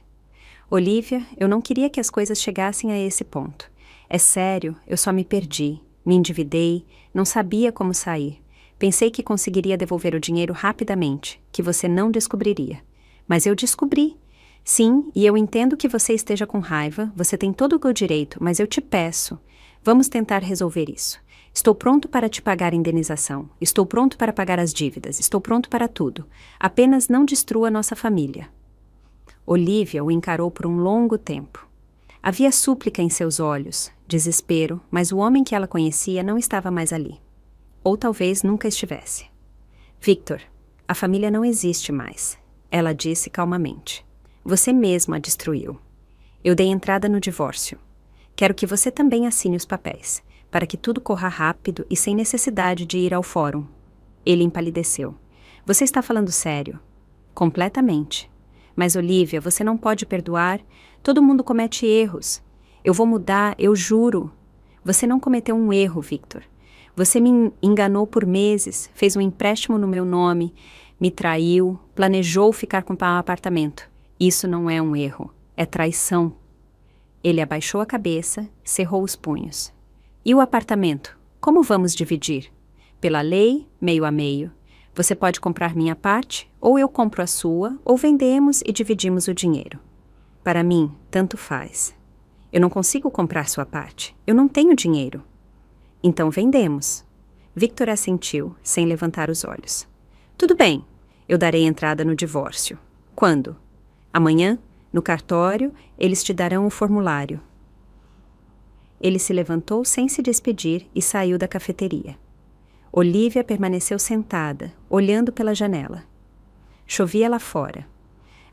Olivia, eu não queria que as coisas chegassem a esse ponto. É sério, eu só me perdi, me endividei, não sabia como sair. Pensei que conseguiria devolver o dinheiro rapidamente, que você não descobriria. Mas eu descobri. Sim, e eu entendo que você esteja com raiva, você tem todo o direito, mas eu te peço. Vamos tentar resolver isso. Estou pronto para te pagar a indenização. Estou pronto para pagar as dívidas. Estou pronto para tudo. Apenas não destrua nossa família. Olivia o encarou por um longo tempo. Havia súplica em seus olhos, desespero, mas o homem que ela conhecia não estava mais ali. Ou talvez nunca estivesse. Victor, a família não existe mais, ela disse calmamente. Você mesmo a destruiu. Eu dei entrada no divórcio. Quero que você também assine os papéis, para que tudo corra rápido e sem necessidade de ir ao fórum. Ele empalideceu. Você está falando sério? Completamente. Mas, Olivia, você não pode perdoar. Todo mundo comete erros. Eu vou mudar, eu juro. Você não cometeu um erro, Victor. Você me enganou por meses, fez um empréstimo no meu nome, me traiu, planejou ficar com o apartamento. Isso não é um erro, é traição. Ele abaixou a cabeça, cerrou os punhos. E o apartamento? Como vamos dividir? Pela lei, meio a meio. Você pode comprar minha parte, ou eu compro a sua, ou vendemos e dividimos o dinheiro. Para mim, tanto faz. Eu não consigo comprar sua parte. Eu não tenho dinheiro. Então vendemos. Victor assentiu, sem levantar os olhos. Tudo bem, eu darei entrada no divórcio. Quando? Amanhã, no cartório, eles te darão o formulário. Ele se levantou sem se despedir e saiu da cafeteria. Olivia permaneceu sentada, olhando pela janela. Chovia lá fora.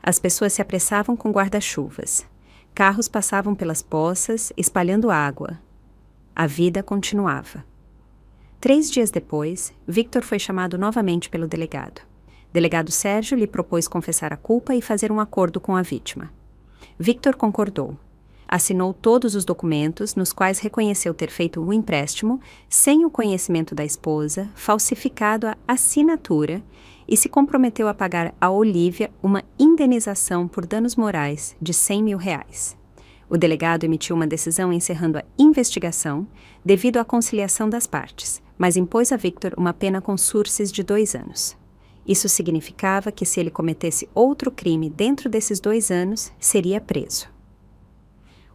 As pessoas se apressavam com guarda-chuvas. Carros passavam pelas poças, espalhando água. A vida continuava. 3 dias depois, Victor foi chamado novamente pelo delegado. Delegado Sérgio lhe propôs confessar a culpa e fazer um acordo com a vítima. Victor concordou. Assinou todos os documentos nos quais reconheceu ter feito o empréstimo sem o conhecimento da esposa, falsificado a assinatura e se comprometeu a pagar a Olivia uma indenização por danos morais de R$100 mil. O delegado emitiu uma decisão encerrando a investigação devido à conciliação das partes, mas impôs a Victor uma pena com sursis de 2 anos. Isso significava que se ele cometesse outro crime dentro desses 2 anos, seria preso.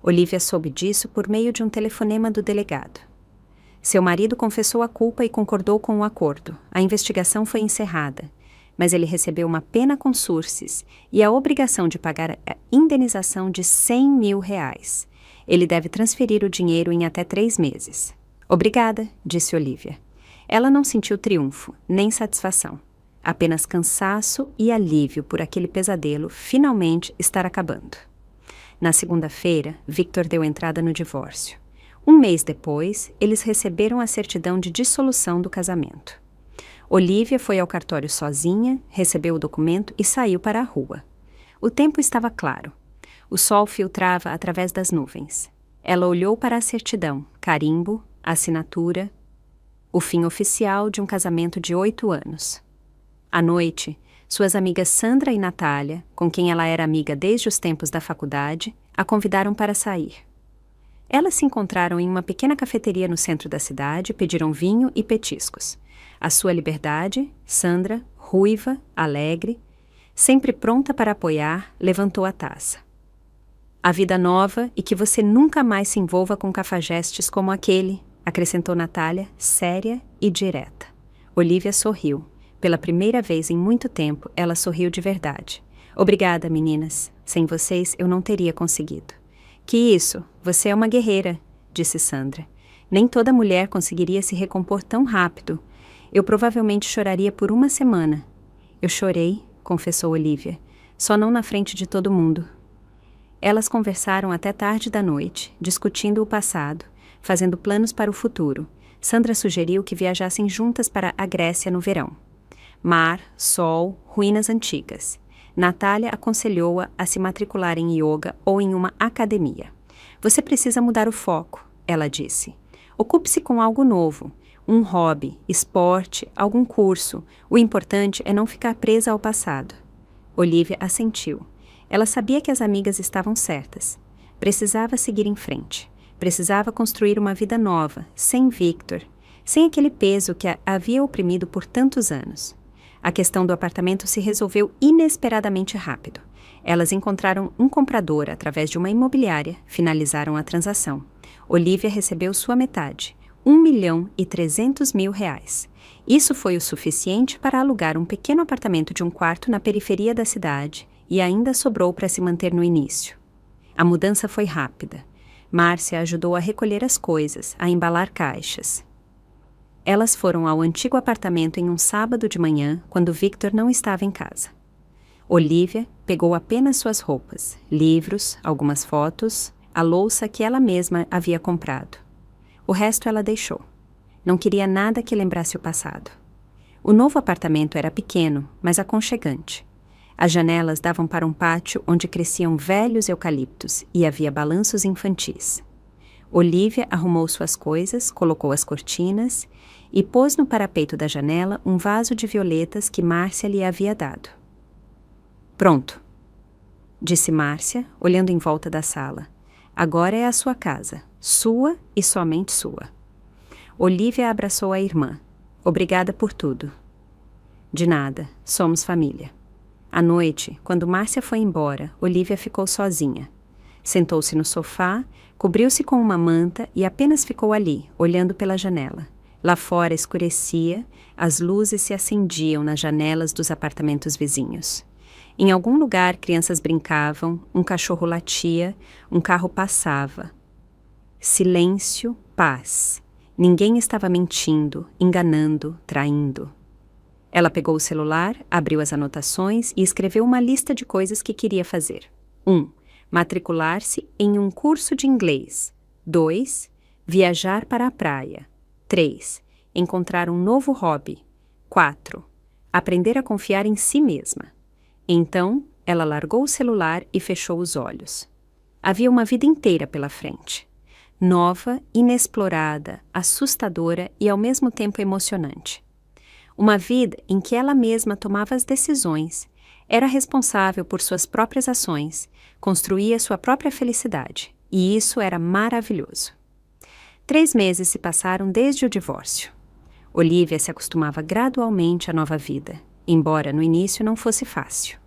Olivia soube disso por meio de um telefonema do delegado. Seu marido confessou a culpa e concordou com o acordo. A investigação foi encerrada, mas ele recebeu uma pena com sursis e a obrigação de pagar a indenização de R$100 mil. Ele deve transferir o dinheiro em até 3 meses. Obrigada, disse Olivia. Ela não sentiu triunfo, nem satisfação. Apenas cansaço e alívio por aquele pesadelo finalmente estar acabando. Na segunda-feira, Victor deu entrada no divórcio. 1 mês depois, eles receberam a certidão de dissolução do casamento. Olivia foi ao cartório sozinha, recebeu o documento e saiu para a rua. O tempo estava claro. O sol filtrava através das nuvens. Ela olhou para a certidão, carimbo, assinatura, o fim oficial de um casamento de 8 anos. À noite, suas amigas Sandra e Natália, com quem ela era amiga desde os tempos da faculdade, a convidaram para sair. Elas se encontraram em uma pequena cafeteria no centro da cidade e pediram vinho e petiscos. À sua liberdade, Sandra, ruiva, alegre, sempre pronta para apoiar, levantou a taça. A vida nova e que você nunca mais se envolva com cafajestes como aquele, acrescentou Natália, séria e direta. Olivia sorriu. Pela primeira vez em muito tempo, ela sorriu de verdade. Obrigada, meninas. Sem vocês, eu não teria conseguido. Que isso? Você é uma guerreira, disse Sandra. Nem toda mulher conseguiria se recompor tão rápido. Eu provavelmente choraria por 1 semana. Eu chorei, confessou Olivia. Só não na frente de todo mundo. Elas conversaram até tarde da noite, discutindo o passado, fazendo planos para o futuro. Sandra sugeriu que viajassem juntas para a Grécia no verão. Mar, sol, ruínas antigas. Natália aconselhou-a a se matricular em yoga ou em uma academia. Você precisa mudar o foco, ela disse. Ocupe-se com algo novo, um hobby, esporte, algum curso. O importante é não ficar presa ao passado. Olivia assentiu. Ela sabia que as amigas estavam certas. Precisava seguir em frente. Precisava construir uma vida nova, sem Victor, sem aquele peso que a havia oprimido por tantos anos. A questão do apartamento se resolveu inesperadamente rápido. Elas encontraram um comprador através de uma imobiliária, finalizaram a transação. Olivia recebeu sua metade, R$ 1.300.000. Isso foi o suficiente para alugar um pequeno apartamento de um quarto na periferia da cidade e ainda sobrou para se manter no início. A mudança foi rápida. Márcia ajudou a recolher as coisas, a embalar caixas. Elas foram ao antigo apartamento em um sábado de manhã, quando Victor não estava em casa. Olivia pegou apenas suas roupas, livros, algumas fotos, a louça que ela mesma havia comprado. O resto ela deixou. Não queria nada que lembrasse o passado. O novo apartamento era pequeno, mas aconchegante. As janelas davam para um pátio onde cresciam velhos eucaliptos e havia balanços infantis. Olivia arrumou suas coisas, colocou as cortinas e pôs no parapeito da janela um vaso de violetas que Márcia lhe havia dado. Pronto, disse Márcia, olhando em volta da sala. Agora é a sua casa, sua e somente sua. Olivia abraçou a irmã. Obrigada por tudo. De nada, somos família. À noite, quando Márcia foi embora, Olivia ficou sozinha. Sentou-se no sofá, cobriu-se com uma manta e apenas ficou ali, olhando pela janela. Lá fora escurecia, as luzes se acendiam nas janelas dos apartamentos vizinhos. Em algum lugar, crianças brincavam, um cachorro latia, um carro passava. Silêncio, paz. Ninguém estava mentindo, enganando, traindo. Ela pegou o celular, abriu as anotações e escreveu uma lista de coisas que queria fazer. 1. Matricular-se em um curso de inglês. 2. Viajar para a praia. 3. Encontrar um novo hobby. 4. Aprender a confiar em si mesma. Então, ela largou o celular e fechou os olhos. Havia uma vida inteira pela frente. Nova, inexplorada, assustadora e ao mesmo tempo emocionante. Uma vida em que ela mesma tomava as decisões, era responsável por suas próprias ações, construía sua própria felicidade, e isso era maravilhoso. 3 meses se passaram desde o divórcio. Olivia se acostumava gradualmente à nova vida, embora no início não fosse fácil.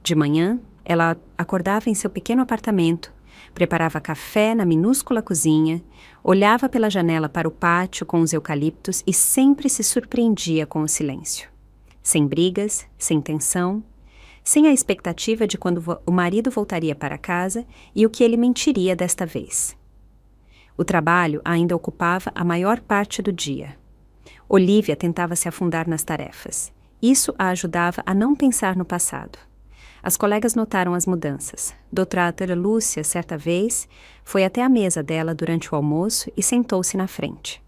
De manhã, ela acordava em seu pequeno apartamento, preparava café na minúscula cozinha, olhava pela janela para o pátio com os eucaliptos e sempre se surpreendia com o silêncio. Sem brigas, sem tensão, sem a expectativa de quando o marido voltaria para casa e o que ele mentiria desta vez. O trabalho ainda ocupava a maior parte do dia. Olivia tentava se afundar nas tarefas. Isso a ajudava a não pensar no passado. As colegas notaram as mudanças. Doutora Lúcia, certa vez, foi até a mesa dela durante o almoço e sentou-se na frente.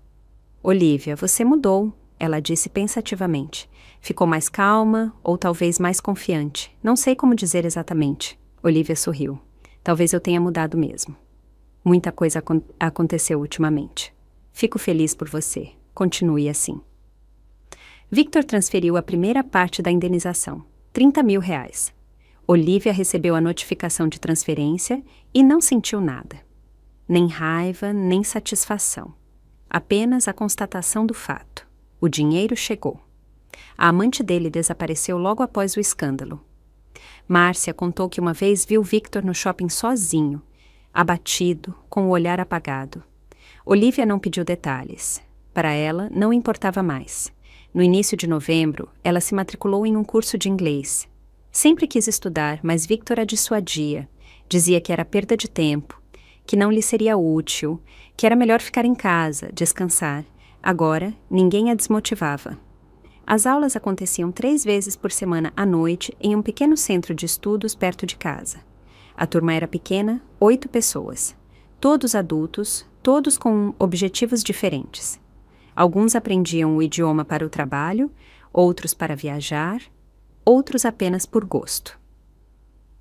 Olivia, você mudou, ela disse pensativamente. Ficou mais calma ou talvez mais confiante. Não sei como dizer exatamente. Olivia sorriu. Talvez eu tenha mudado mesmo. Muita coisa aconteceu ultimamente. Fico feliz por você. Continue assim. Victor transferiu a primeira parte da indenização, R$ 30.000. Olivia recebeu a notificação de transferência e não sentiu nada. Nem raiva, nem satisfação. Apenas a constatação do fato. O dinheiro chegou. A amante dele desapareceu logo após o escândalo. Márcia contou que uma vez viu Victor no shopping sozinho, abatido, com o olhar apagado. Olivia não pediu detalhes. Para ela, não importava mais. No início de novembro, ela se matriculou em um curso de inglês. Sempre quis estudar, mas Victor a dissuadia. Dizia que era perda de tempo, que não lhe seria útil, que era melhor ficar em casa, descansar. Agora, ninguém a desmotivava. As aulas aconteciam 3 vezes por semana à noite em um pequeno centro de estudos perto de casa. A turma era pequena, 8 pessoas. Todos adultos, todos com objetivos diferentes. Alguns aprendiam o idioma para o trabalho, outros para viajar, outros apenas por gosto.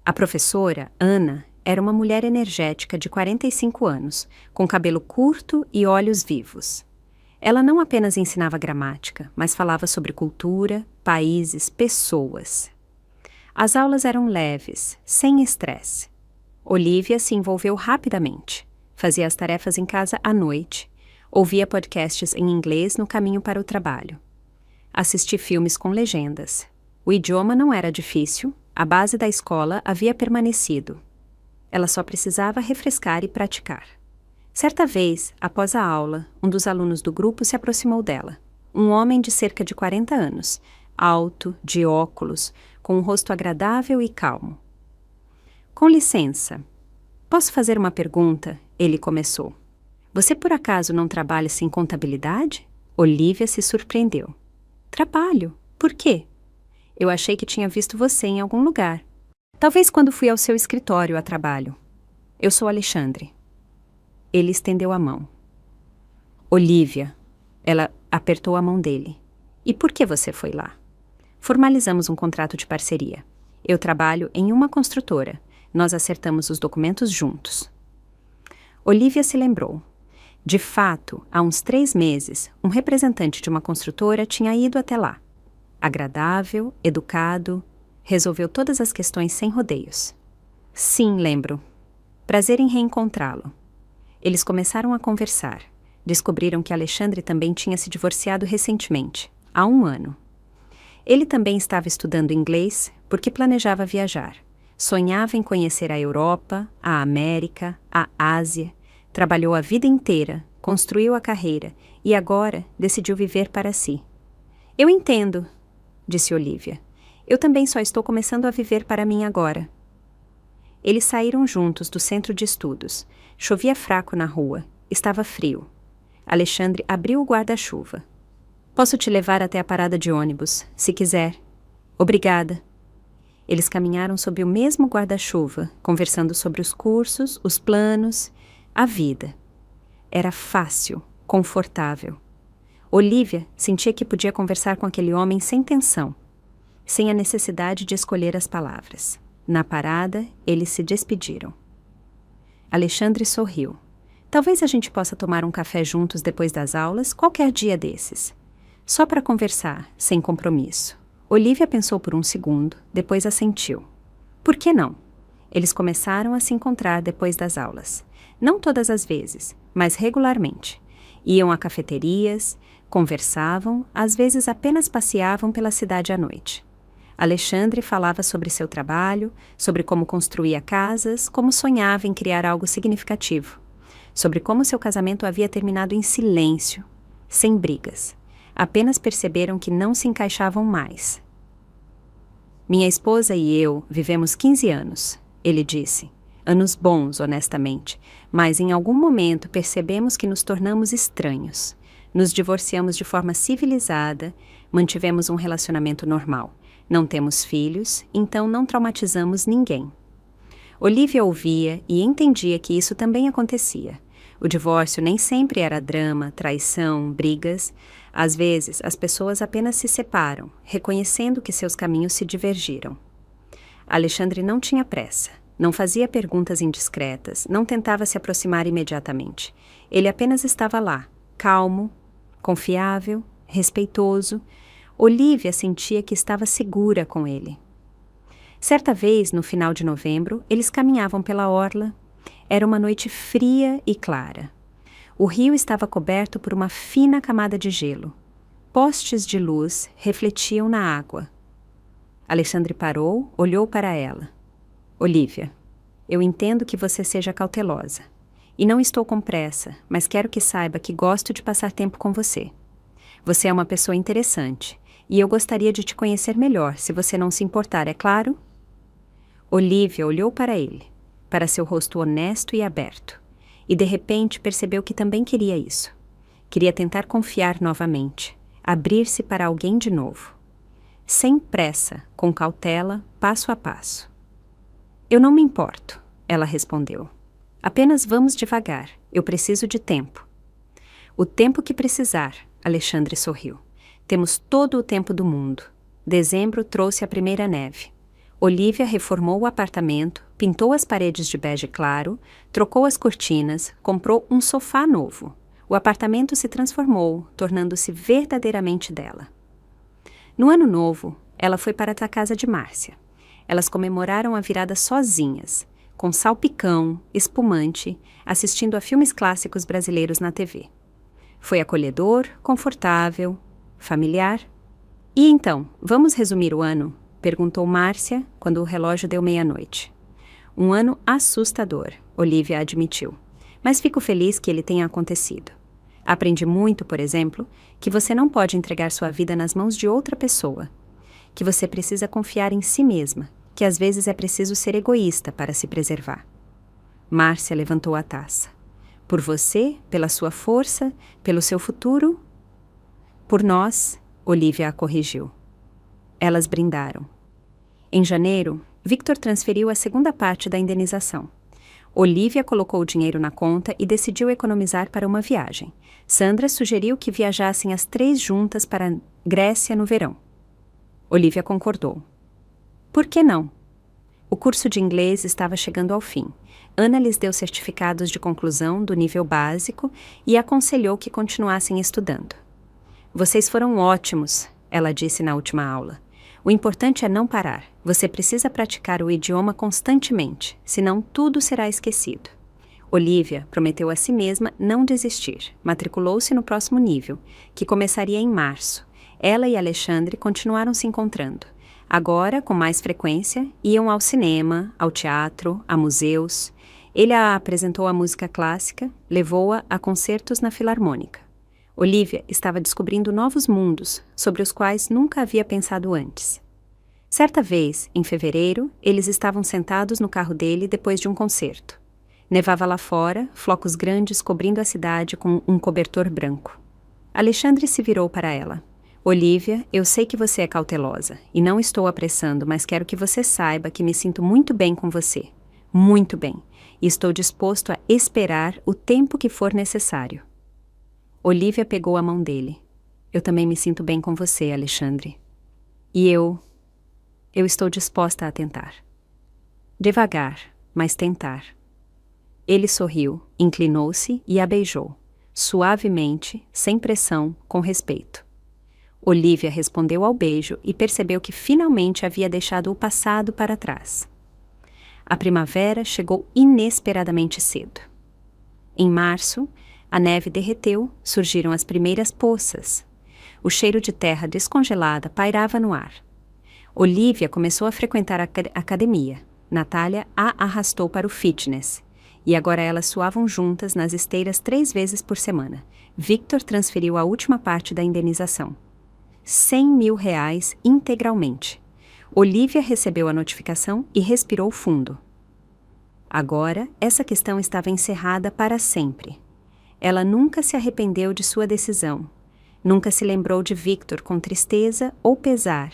A professora, Ana, era uma mulher energética de 45 anos, com cabelo curto e olhos vivos. Ela não apenas ensinava gramática, mas falava sobre cultura, países, pessoas. As aulas eram leves, sem estresse. Olivia se envolveu rapidamente. Fazia as tarefas em casa à noite. Ouvia podcasts em inglês no caminho para o trabalho. Assisti filmes com legendas. O idioma não era difícil, a base da escola havia permanecido. Ela só precisava refrescar e praticar. Certa vez, após a aula, um dos alunos do grupo se aproximou dela. Um homem de cerca de 40 anos, alto, de óculos, com um rosto agradável e calmo. Com licença, posso fazer uma pergunta? Ele começou. Você por acaso não trabalha em contabilidade? Olivia se surpreendeu. Trabalho? Por quê? Eu achei que tinha visto você em algum lugar. Talvez quando fui ao seu escritório a trabalho. Eu sou Alexandre. Ele estendeu a mão. Olivia. Ela apertou a mão dele. E por que você foi lá? Formalizamos um contrato de parceria. Eu trabalho em uma construtora. Nós acertamos os documentos juntos. Olivia se lembrou. De fato, há uns 3 meses, um representante de uma construtora tinha ido até lá. Agradável, educado, resolveu todas as questões sem rodeios. Sim, lembro. Prazer em reencontrá-lo. Eles começaram a conversar. Descobriram que Alexandre também tinha se divorciado recentemente, há 1 ano. Ele também estava estudando inglês porque planejava viajar. Sonhava em conhecer a Europa, a América, a Ásia. Trabalhou a vida inteira, construiu a carreira e agora decidiu viver para si. Eu entendo, disse Olivia. Eu também só estou começando a viver para mim agora. Eles saíram juntos do centro de estudos. Chovia fraco na rua. Estava frio. Alexandre abriu o guarda-chuva. Posso te levar até a parada de ônibus, se quiser. Obrigada. Eles caminharam sob o mesmo guarda-chuva, conversando sobre os cursos, os planos, a vida. Era fácil, confortável. Olivia sentia que podia conversar com aquele homem sem tensão, sem a necessidade de escolher as palavras. Na parada, eles se despediram. Alexandre sorriu. Talvez a gente possa tomar um café juntos depois das aulas, qualquer dia desses. Só para conversar, sem compromisso. Olivia pensou por um segundo, depois assentiu. Por que não? Eles começaram a se encontrar depois das aulas. Não todas as vezes, mas regularmente. Iam a cafeterias, conversavam, às vezes apenas passeavam pela cidade à noite. Alexandre falava sobre seu trabalho, sobre como construía casas, como sonhava em criar algo significativo, sobre como seu casamento havia terminado em silêncio, sem brigas. Apenas perceberam que não se encaixavam mais. Minha esposa e eu vivemos 15 anos, ele disse. Anos bons, honestamente, mas em algum momento percebemos que nos tornamos estranhos. Nos divorciamos de forma civilizada, mantivemos um relacionamento normal. Não temos filhos, então não traumatizamos ninguém. Olivia ouvia e entendia que isso também acontecia. O divórcio nem sempre era drama, traição, brigas. Às vezes, as pessoas apenas se separam, reconhecendo que seus caminhos se divergiram. Alexandre não tinha pressa, não fazia perguntas indiscretas, não tentava se aproximar imediatamente. Ele apenas estava lá, calmo, confiável, respeitoso. Olivia sentia que estava segura com ele. Certa vez, no final de novembro, eles caminhavam pela orla. Era uma noite fria e clara. O rio estava coberto por uma fina camada de gelo. Postes de luz refletiam na água. Alexandre parou, olhou para ela. Olivia, eu entendo que você seja cautelosa. E não estou com pressa, mas quero que saiba que gosto de passar tempo com você. Você é uma pessoa interessante, e eu gostaria de te conhecer melhor, se você não se importar, é claro? Olivia olhou para ele, para seu rosto honesto e aberto, e de repente percebeu que também queria isso. Queria tentar confiar novamente, abrir-se para alguém de novo. Sem pressa, com cautela, passo a passo. Eu não me importo, ela respondeu. Apenas vamos devagar. Eu preciso de tempo. O tempo que precisar, Alexandre sorriu. Temos todo o tempo do mundo. Dezembro trouxe a primeira neve. Olivia reformou o apartamento, pintou as paredes de bege claro, trocou as cortinas, comprou um sofá novo. O apartamento se transformou, tornando-se verdadeiramente dela. No ano novo, ela foi para a casa de Márcia. Elas comemoraram a virada sozinhas, com salpicão, espumante, assistindo a filmes clássicos brasileiros na TV. Foi acolhedor, confortável, familiar. E então, vamos resumir o ano? Perguntou Márcia quando o relógio deu meia-noite. Um ano assustador, Olivia admitiu. Mas fico feliz que ele tenha acontecido. Aprendi muito, por exemplo, que você não pode entregar sua vida nas mãos de outra pessoa. Que você precisa confiar em si mesma, que às vezes é preciso ser egoísta para se preservar. Márcia levantou a taça. Por você, pela sua força, pelo seu futuro? Por nós, Olivia a corrigiu. Elas brindaram. Em janeiro, Victor transferiu a segunda parte da indenização. Olivia colocou o dinheiro na conta e decidiu economizar para uma viagem. Sandra sugeriu que viajassem as 3 juntas para a Grécia no verão. Olivia concordou. Por que não? O curso de inglês estava chegando ao fim. Ana lhes deu certificados de conclusão do nível básico e aconselhou que continuassem estudando. Vocês foram ótimos, ela disse na última aula. O importante é não parar. Você precisa praticar o idioma constantemente, senão tudo será esquecido. Olivia prometeu a si mesma não desistir. Matriculou-se no próximo nível, que começaria em março. Ela e Alexandre continuaram se encontrando. Agora, com mais frequência, iam ao cinema, ao teatro, a museus. Ele a apresentou à música clássica, levou-a a concertos na Filarmônica. Olivia estava descobrindo novos mundos, sobre os quais nunca havia pensado antes. Certa vez, em fevereiro, eles estavam sentados no carro dele depois de um concerto. Nevava lá fora, flocos grandes cobrindo a cidade com um cobertor branco. Alexandre se virou para ela. Olivia, eu sei que você é cautelosa, e não estou apressando, mas quero que você saiba que me sinto muito bem com você. Muito bem. E estou disposto a esperar o tempo que for necessário. Olivia pegou a mão dele. Eu também me sinto bem com você, Alexandre. E eu estou disposta a tentar. Devagar, mas tentar. Ele sorriu, inclinou-se e a beijou. Suavemente, sem pressão, com respeito. Olivia respondeu ao beijo e percebeu que finalmente havia deixado o passado para trás. A primavera chegou inesperadamente cedo. Em março, a neve derreteu, surgiram as primeiras poças. O cheiro de terra descongelada pairava no ar. Olivia começou a frequentar a academia. Natália a arrastou para o fitness. E agora elas suavam juntas nas esteiras 3 vezes por semana. Victor transferiu a última parte da indenização. R$100.000 integralmente. Olivia recebeu a notificação e respirou fundo. Agora, essa questão estava encerrada para sempre. Ela nunca se arrependeu de sua decisão. Nunca se lembrou de Victor com tristeza ou pesar.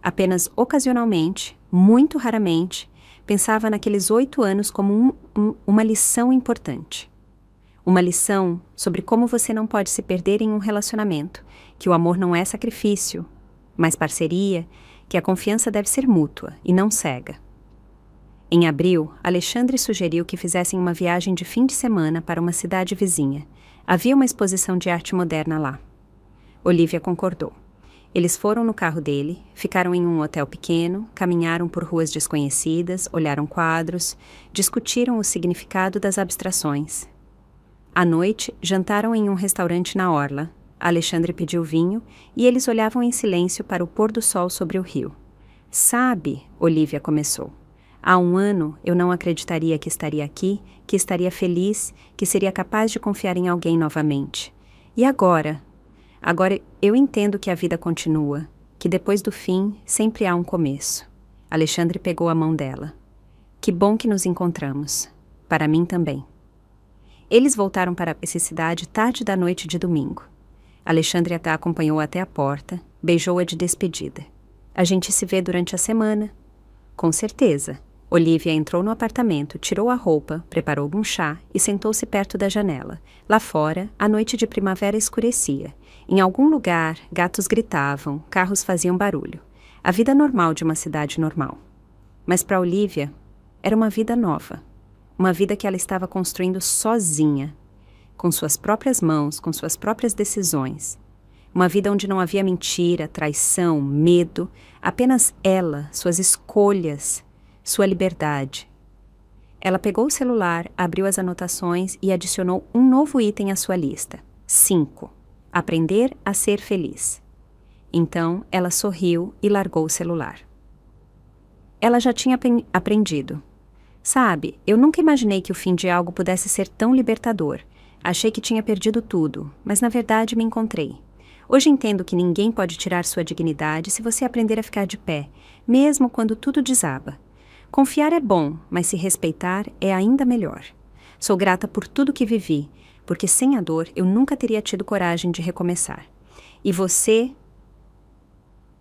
Apenas ocasionalmente, muito raramente, pensava naqueles 8 anos como uma lição importante. Uma lição sobre como você não pode se perder em um relacionamento, que o amor não é sacrifício, mas parceria, que a confiança deve ser mútua e não cega. Em abril, Alexandre sugeriu que fizessem uma viagem de fim de semana para uma cidade vizinha. Havia uma exposição de arte moderna lá. Olivia concordou. Eles foram no carro dele, ficaram em um hotel pequeno, caminharam por ruas desconhecidas, olharam quadros, discutiram o significado das abstrações. À noite, jantaram em um restaurante na orla. Alexandre pediu vinho e eles olhavam em silêncio para o pôr do sol sobre o rio. Sabe, Olivia começou. Há 1 ano eu não acreditaria que estaria aqui, que estaria feliz, que seria capaz de confiar em alguém novamente. E agora? Agora eu entendo que a vida continua, que depois do fim sempre há um começo. Alexandre pegou a mão dela. Que bom que nos encontramos. Para mim também. Eles voltaram para a cidade tarde da noite de domingo. Alexandre a acompanhou até a porta, beijou-a de despedida. A gente se vê durante a semana. Com certeza. Olivia entrou no apartamento, tirou a roupa, preparou um chá e sentou-se perto da janela. Lá fora, a noite de primavera escurecia. Em algum lugar, gatos gritavam, carros faziam barulho. A vida normal de uma cidade normal. Mas para Olivia, era uma vida nova. Uma vida que ela estava construindo sozinha, com suas próprias mãos, com suas próprias decisões. Uma vida onde não havia mentira, traição, medo, apenas ela, suas escolhas, sua liberdade. Ela pegou o celular, abriu as anotações e adicionou um novo item à sua lista. 5. Aprender a ser feliz. Então, ela sorriu e largou o celular. Ela já tinha aprendido. Sabe, eu nunca imaginei que o fim de algo pudesse ser tão libertador. Achei que tinha perdido tudo, mas na verdade me encontrei. Hoje entendo que ninguém pode tirar sua dignidade se você aprender a ficar de pé, mesmo quando tudo desaba. Confiar é bom, mas se respeitar é ainda melhor. Sou grata por tudo que vivi, porque sem a dor eu nunca teria tido coragem de recomeçar. E você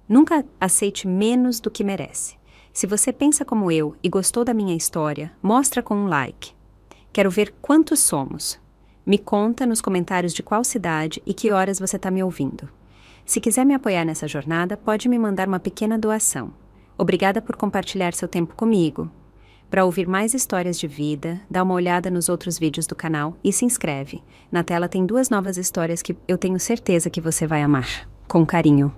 nunca aceite menos do que merece. Se você pensa como eu e gostou da minha história, mostra com um like. Quero ver quantos somos. Me conta nos comentários de qual cidade e que horas você está me ouvindo. Se quiser me apoiar nessa jornada, pode me mandar uma pequena doação. Obrigada por compartilhar seu tempo comigo. Para ouvir mais histórias de vida, dá uma olhada nos outros vídeos do canal e se inscreve. Na tela tem 2 novas histórias que eu tenho certeza que você vai amar. Com carinho.